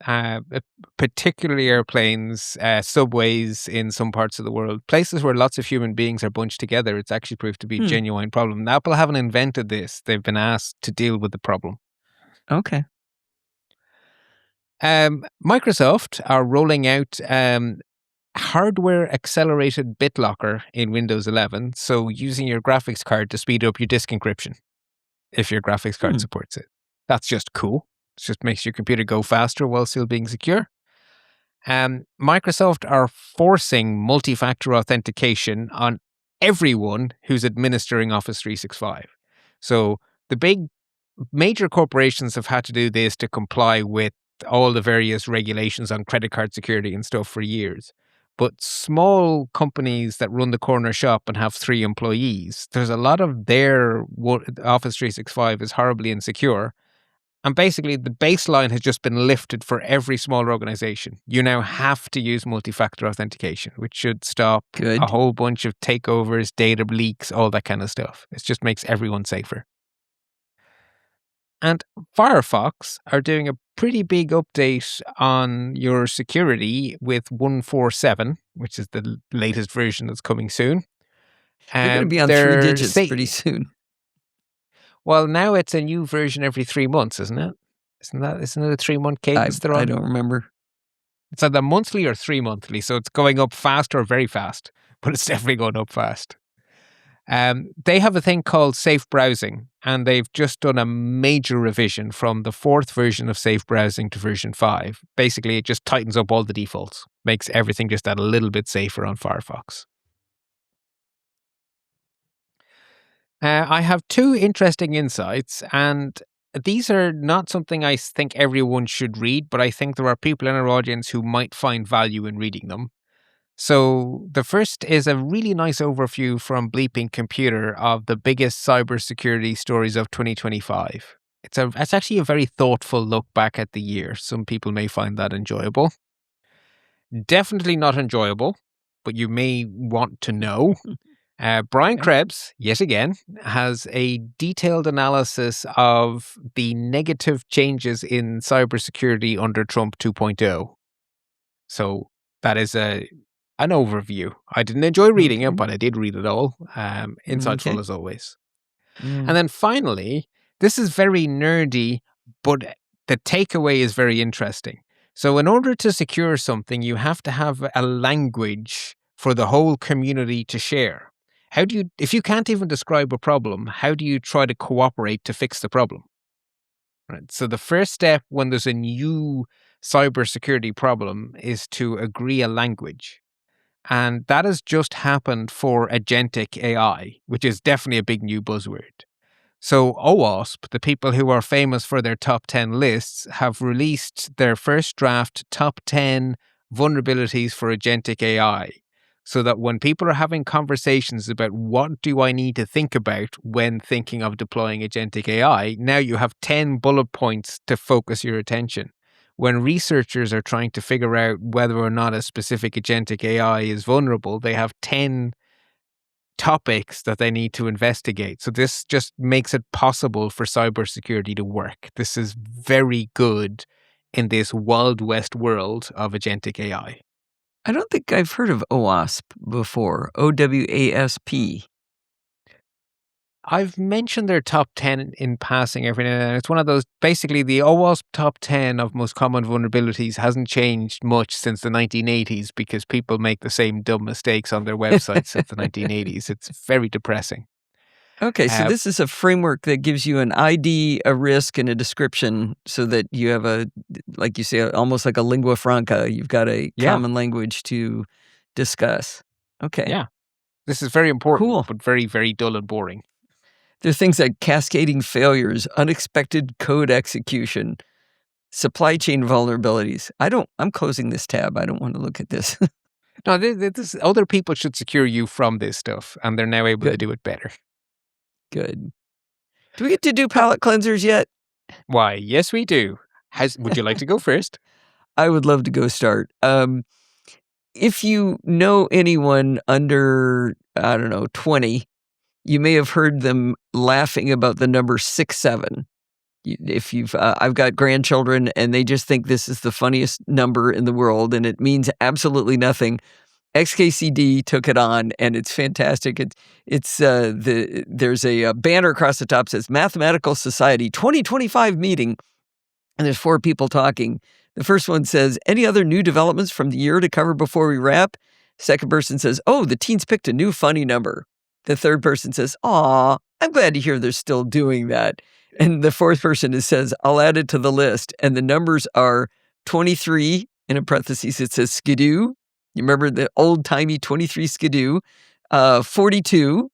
D: particularly airplanes, subways in some parts of the world, places where lots of human beings are bunched together. It's actually proved to be a genuine problem. And Apple haven't invented this. They've been asked to deal with the problem.
A: Okay.
D: Microsoft are rolling out hardware accelerated BitLocker in Windows 11. So using your graphics card to speed up your disk encryption if your graphics card supports it. That's just cool. It just makes your computer go faster while still being secure. Microsoft are forcing multi-factor authentication on everyone who's administering Office 365. So the big major corporations have had to do this to comply with all the various regulations on credit card security and stuff for years. But small companies that run the corner shop and have 3 employees, there's a lot of their Office 365 is horribly insecure. And basically, the baseline has just been lifted for every smaller organization. You now have to use multi-factor authentication, which should stop a whole bunch of takeovers, data leaks, all that kind of stuff. It just makes everyone safer. And Firefox are doing a pretty big update on your security with 147, which is the latest version that's coming soon.
A: They're going to be on 3 digits pretty soon.
D: Well, now it's a new version every 3 months, isn't it? Isn't it a 3-month cadence they're on?
A: I don't remember.
D: It's either monthly or 3 monthly, so it's going up fast or very fast, but it's definitely going up fast. They have a thing called safe browsing, and they've just done a major revision from the 4th version of safe browsing to version 5. Basically, it just tightens up all the defaults, makes everything just that a little bit safer on Firefox. I have 2 interesting insights, and these are not something I think everyone should read, but I think there are people in our audience who might find value in reading them. So the first is a really nice overview from Bleeping Computer of the biggest cybersecurity stories of 2025. It's actually a very thoughtful look back at the year. Some people may find that enjoyable. Definitely not enjoyable, but you may want to know. Brian Krebs, yet again, has a detailed analysis of the negative changes in cybersecurity under Trump 2.0. So that is an overview. I didn't enjoy reading it, but I did read it all. Insightful as always. And then finally, this is very nerdy, but the takeaway is very interesting. So in order to secure something, you have to have a language for the whole community to share. If you can't even describe a problem, how do you try to cooperate to fix the problem? Right. So the first step when there's a new cybersecurity problem is to agree a language. And that has just happened for agentic AI, which is definitely a big new buzzword. So OWASP, the people who are famous for their top 10 lists, have released their first draft top 10 vulnerabilities for agentic AI. So that when people are having conversations about what do I need to think about when thinking of deploying agentic AI, now you have 10 bullet points to focus your attention. When researchers are trying to figure out whether or not a specific agentic AI is vulnerable, they have 10 topics that they need to investigate. So this just makes it possible for cybersecurity to work. This is very good in this Wild West world of agentic AI.
A: I don't think I've heard of OWASP before. OWASP.
D: I've mentioned their top 10 in passing every now and then. It's one of those, basically the OWASP top 10 of most common vulnerabilities hasn't changed much since the 1980s because people make the same dumb mistakes on their websites since the 1980s. It's very depressing.
A: Okay, so this is a framework that gives you an ID, a risk, and a description so that you have like you say, almost like a lingua franca. You've got a common language to discuss. Okay.
D: Yeah. This is very important,
A: Cool.
D: but very, very dull and boring.
A: There are things like cascading failures, unexpected code execution, supply chain vulnerabilities. I'm closing this tab. I don't want to look at this.
D: No, this other people should secure you from this stuff, and they're now able to do it better.
A: Good. Do we get to do palate cleansers yet?
D: Why, yes, we do. Would you like to go first?
A: I would love to go start. If you know anyone under, 20, you may have heard them laughing about the number 67. I've got grandchildren and they just think this is the funniest number in the world and it means absolutely nothing. XKCD took it on and it's fantastic. There's a banner across the top that says Mathematical Society 2025 meeting, and there's 4 people talking. The first one says, any other new developments from the year to cover before we wrap? Second person says, oh, the teens picked a new funny number. The third person says, aw, I'm glad to hear they're still doing that. And the fourth person says, I'll add it to the list. And the numbers are 23, in a parentheses, it says skidoo. You remember the old-timey 23 skidoo, 42,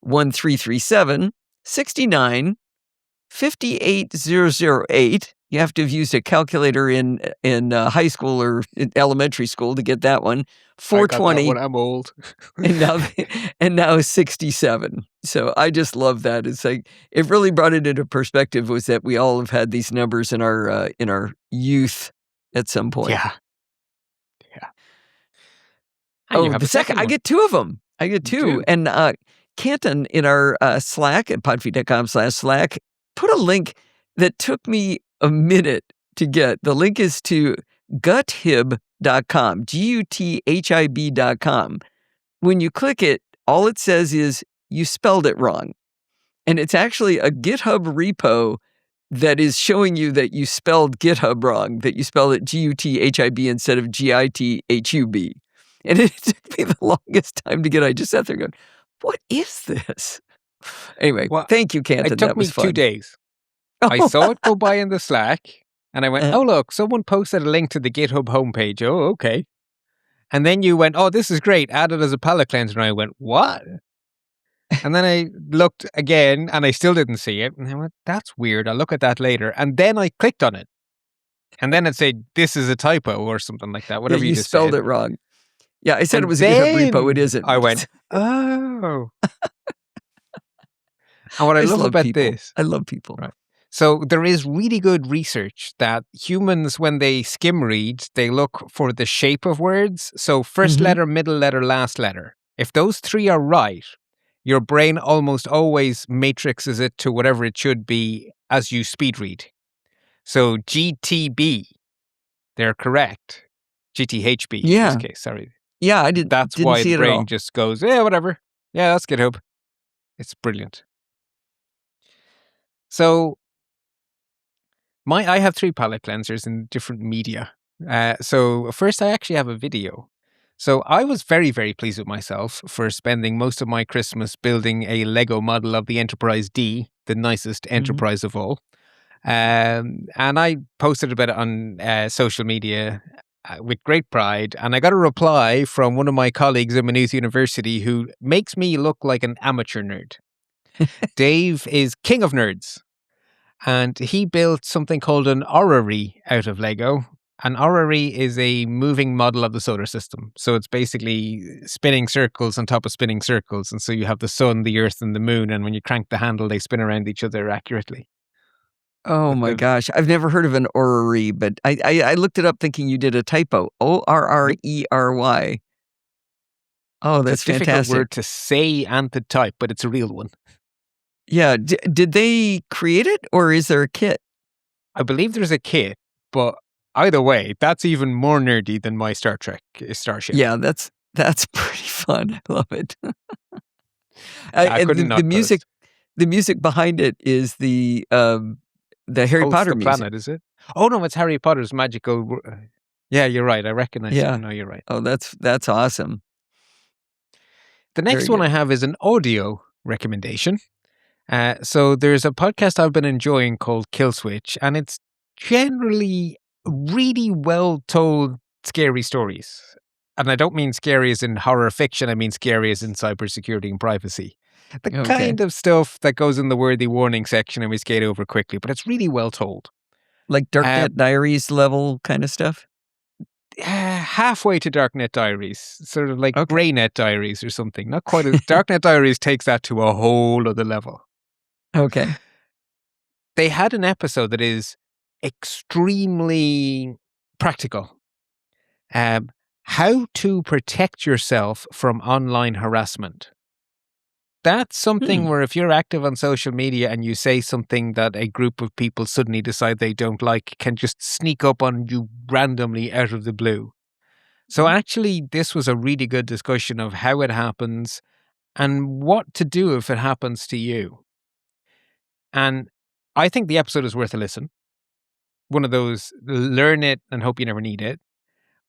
A: 1337, 69, 58008. You have to have used a calculator in high school or in elementary school to get that one. 420.
D: I got that one, I'm old.
A: and now 67. So I just love that. It's like it really brought it into perspective was that we all have had these numbers in our youth at some point.
D: Yeah.
A: Oh, the second I get 2 of them. I get 2. And Canton in our Slack at podfeed.com/Slack put a link that took me a minute to get. The link is to guthib.com, GUTHIB.com. When you click it, all it says is you spelled it wrong. And it's actually a GitHub repo that is showing you that you spelled GitHub wrong, that you spelled it GUTHIB instead of GITHUB. And it took me the longest time to get. I just sat there going, what is this? Anyway, thank you, Canton.
D: It took me 2 days. I saw it go by in the Slack, and I went, oh, look, someone posted a link to the GitHub homepage. Oh, okay. And then you went, oh, this is great. Add it as a palate cleanser. And I went, what? And then I looked again and I still didn't see it. And I went, that's weird. I'll look at that later. And then I clicked on it. And then it said, this is a typo or something like that,
A: Yeah,
D: whatever
A: you
D: just
A: spelled
D: said.
A: it wrong. Yeah, I said
D: And
A: it was a GitHub repo. It
D: then
A: isn't.
D: I went, oh. And what I
A: just
D: love about
A: people.
D: this.
A: I love people.
D: Right. So there is really good research that humans, when they skim read, they look for the shape of words. So first letter, middle letter, last letter. If those three are right, your brain almost always matrixes it to whatever it should be as you speed read. So GTB, they're correct. GTHB in this case, sorry.
A: Yeah, I didn't
D: why
A: see
D: the
A: it at all.
D: brain just goes, yeah, whatever. Yeah, that's GitHub. It's brilliant. So I have 3 palette cleansers in different media. So first, I actually have a video. So I was very, very pleased with myself for spending most of my Christmas building a Lego model of the Enterprise D, the nicest Enterprise of all. And I posted about it on social media with great pride. And I got a reply from one of my colleagues at Maynooth University who makes me look like an amateur nerd. Dave is king of nerds. And he built something called an orrery out of Lego. An orrery is a moving model of the solar system. So it's basically spinning circles on top of spinning circles. And so you have the sun, the earth, and the moon. And when you crank the handle, they spin around each other accurately.
A: Oh my gosh. I've never heard of an orrery, but I looked it up thinking you did a typo. ORRERY. Oh, that's
D: it's a difficult
A: fantastic.
D: word to say and to type, but it's a real one.
A: Yeah. Did they create it or is there a kit?
D: I believe there's a kit, but either way, that's even more nerdy than my Star Trek Starship.
A: Yeah, that's pretty fun. I love it.
D: I couldn't not
A: the music behind it is the Harry Potter music.
D: Planet, is it? Oh no, it's Harry Potter's magical. Yeah, you're right. I recognize it. No, you're right.
A: Oh, that's awesome.
D: The next one I have is an audio recommendation. So there's a podcast I've been enjoying called Kill Switch, and it's generally really well told scary stories. And I don't mean scary as in horror fiction, I mean scary as in cybersecurity and privacy. The kind of stuff that goes in the worthy warning section and we skate over quickly, but it's really well told.
A: Like Darknet Diaries level kind of stuff?
D: Halfway to Darknet Diaries, sort of like Greynet Diaries or something. Not quite as Darknet Diaries takes that to a whole other level.
A: Okay.
D: They had an episode that is extremely practical. How to protect yourself from online harassment. That's something where if you're active on social media and you say something that a group of people suddenly decide they don't like, can just sneak up on you randomly out of the blue. So actually, this was a really good discussion of how it happens and what to do if it happens to you. And I think the episode is worth a listen. One of those, learn it and hope you never need it.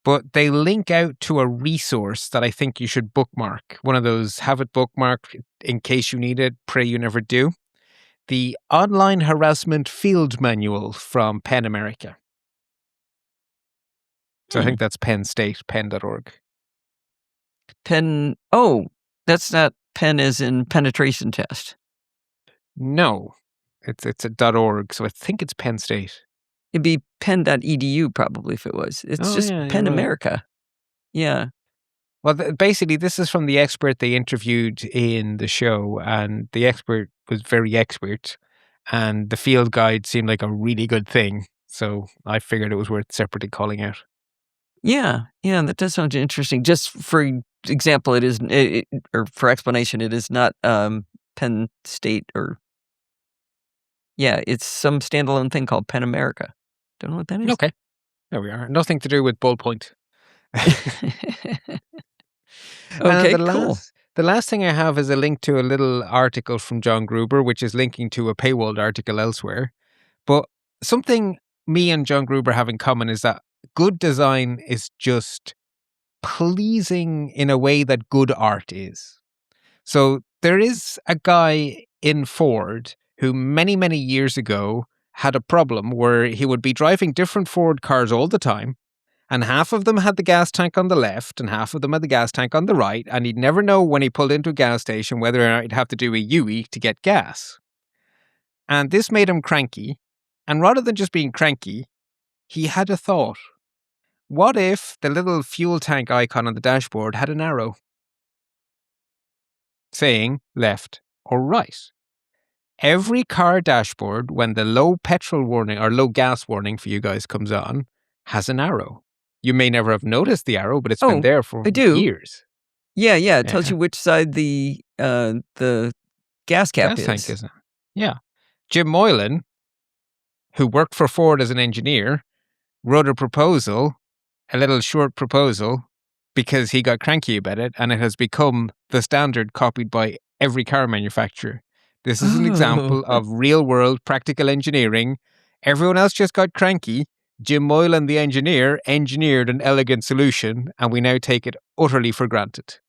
D: But they link out to a resource that I think you should bookmark. One of those, have it bookmarked in case you need it, pray you never do. The Online Harassment Field Manual from Penn America. So I think that's Penn State, penn.org.
A: Penn, that's not Penn as in penetration test.
D: No, it's a .org, so I think it's Penn State.
A: It'd be penn.edu probably if it was. It's just Penn America. Yeah.
D: Well, basically, this is from the expert they interviewed in the show, and the expert was very expert, and the field guide seemed like a really good thing. So I figured it was worth separately calling out.
A: Yeah, that does sound interesting. Just for example, it is, or for explanation, it is not Penn State or, it's some standalone thing called Penn America. Don't know what that is.
D: Okay, there we are. Nothing to do with ballpoint.
A: Okay, cool.
D: The last thing I have is a link to a little article from John Gruber, which is linking to a paywalled article elsewhere. But something me and John Gruber have in common is that good design is just pleasing in a way that good art is. So there is a guy in Ford who many, many years ago had a problem where he would be driving different Ford cars all the time. And half of them had the gas tank on the left and half of them had the gas tank on the right. And he'd never know when he pulled into a gas station whether or not he'd have to do a UE to get gas. And this made him cranky. And rather than just being cranky, he had a thought. What if the little fuel tank icon on the dashboard had an arrow saying left or right? Every car dashboard, when the low petrol warning or low gas warning for you guys comes on, has an arrow. You may never have noticed the arrow, but it's been there for years.
A: Yeah. It tells you which side the gas cap is.
D: Tank is. Yeah. Jim Moylan, who worked for Ford as an engineer, wrote a little short proposal, because he got cranky about it, and it has become the standard copied by every car manufacturer. This is an example of real-world practical engineering. Everyone else just got cranky. Jim Moylan, the engineer, engineered an elegant solution, and we now take it utterly for granted.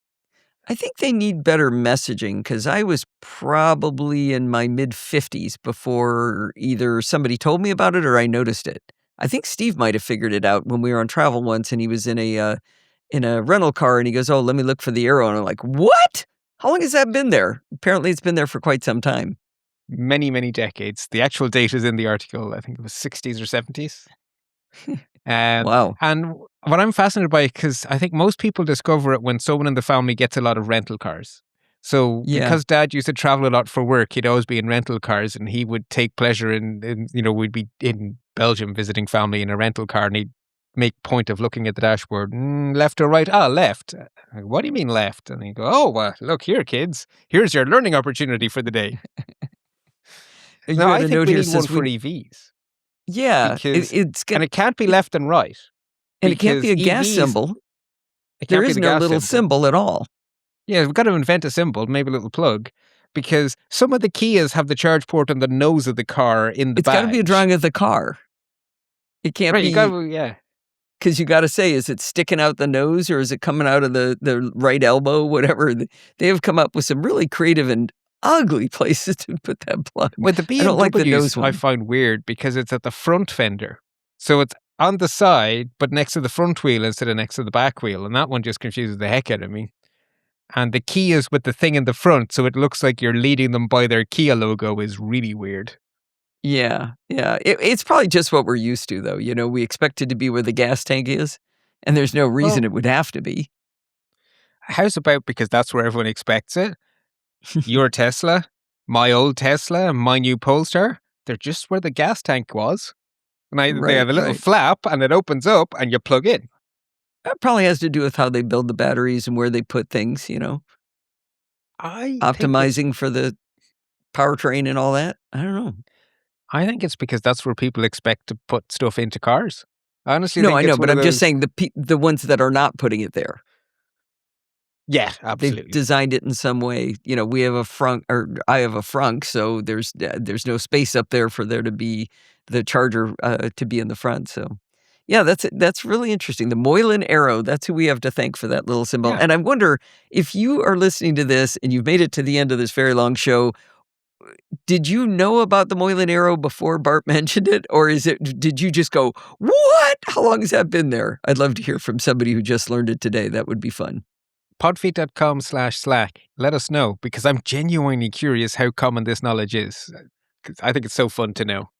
A: I think they need better messaging, because I was probably in my mid-50s before either somebody told me about it or I noticed it. I think Steve might have figured it out when we were on travel once, and he was in a rental car, and he goes, "Oh, let me look for the arrow." And I'm like, "What? How long has that been there?" Apparently, it's been there for quite some time.
D: Many, many decades. The actual date is in the article. I think it was 60s or 70s.
A: Wow.
D: And what I'm fascinated by, because I think most people discover it when someone in the family gets a lot of rental cars. So because Dad used to travel a lot for work, he'd always be in rental cars, and he would take pleasure in we'd be in Belgium visiting family in a rental car, and he'd make point of looking at the dashboard. Left or right? Left. What do you mean left? And he'd go, "Oh, look here, kids. Here's your learning opportunity for the day." No, I think we need one for EVs.
A: Yeah.
D: And it can't be left and right.
A: And it can't be a gas symbol. There is no little symbol at all.
D: Yeah, we've got to invent a symbol, maybe a little plug, because some of the Kias have the charge port on the nose of the car in the
A: It's got to be a drawing of the car. It can't be. Because you got to say, is it sticking out the nose or is it coming out of the right elbow, whatever? They have come up with some really creative and ugly places to put that plug.
D: With the BMWs,
A: I don't like the nose one.
D: I find weird because it's at the front fender. So it's on the side, but next to the front wheel instead of next to the back wheel. And that one just confuses the heck out of me. And the Kias with the thing in the front, so it looks like you're leading them by their Kia logo, is really weird.
A: Yeah. It's probably just what we're used to, though. We expect it to be where the gas tank is, and there's no reason it would have to be.
D: How's about because that's where everyone expects it? Your Tesla, my old Tesla, and my new Polestar, they're just where the gas tank was. And they have a little flap, and it opens up, and you plug in.
A: That probably has to do with how they build the batteries and where they put things, optimizing for the powertrain and all that. I don't know.
D: I think it's because that's where people expect to put stuff into cars. Honestly,
A: no, I know, but I'm just saying the ones that are not putting it there.
D: Yeah, absolutely.
A: They've designed it in some way. We have a frunk, or I have a frunk, so there's no space up there for there to be the charger to be in the front. So, yeah, that's really interesting. The Moylan arrow, that's who we have to thank for that little symbol. Yeah. And I wonder if you are listening to this and you've made it to the end of this very long show, did you know about the Moylan arrow before Bart mentioned it? Or did you just go, what? How long has that been there? I'd love to hear from somebody who just learned it today. That would be fun.
D: Podfeet.com/Slack. Let us know, because I'm genuinely curious how common this knowledge is. I think it's so fun to know.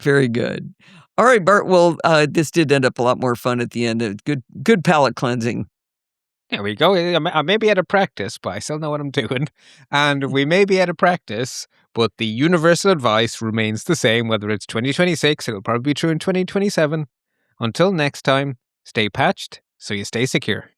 A: Very good. All right, Bart. Well, this did end up a lot more fun at the end. Good palate cleansing.
D: There we go. I may be out of practice, but I still know what I'm doing. And we may be out of practice, but the universal advice remains the same, whether it's 2026, it'll probably be true in 2027. Until next time, stay patched so you stay secure.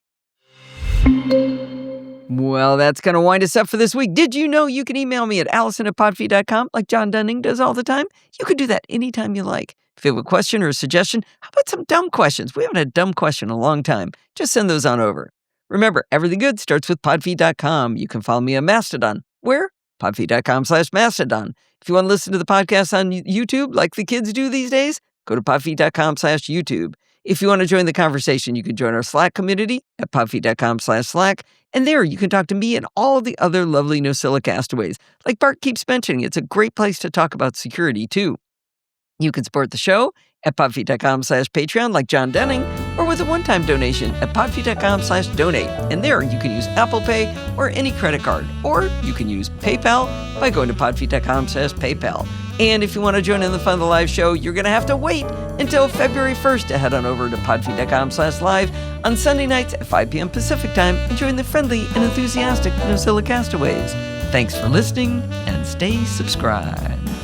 A: Well, that's going to wind us up for this week. Did you know you can email me at allison@podfeet.com like John Dunning does all the time? You can do that anytime you like. If you have a question or a suggestion, how about some dumb questions? We haven't had a dumb question in a long time. Just send those on over. Remember, everything good starts with podfeet.com. You can follow me on Mastodon. Where? podfeet.com/Mastodon. If you want to listen to the podcast on YouTube like the kids do these days, go to podfeet.com/YouTube. If you want to join the conversation, you can join our Slack community at podfeet.com/Slack. And there you can talk to me and all of the other lovely Nosilla castaways. Like Bart keeps mentioning, it's a great place to talk about security too. You can support the show at podfeet.com/Patreon like John Denning, or with a one-time donation at podfeet.com/donate. And there you can use Apple Pay or any credit card, or you can use PayPal by going to podfeet.com/PayPal. And if you want to join in the fun of the live show, you're going to have to wait until February 1st to head on over to podfeet.com/live on Sunday nights at 5 p.m. Pacific time and join the friendly and enthusiastic Nozilla castaways. Thanks for listening, and stay subscribed.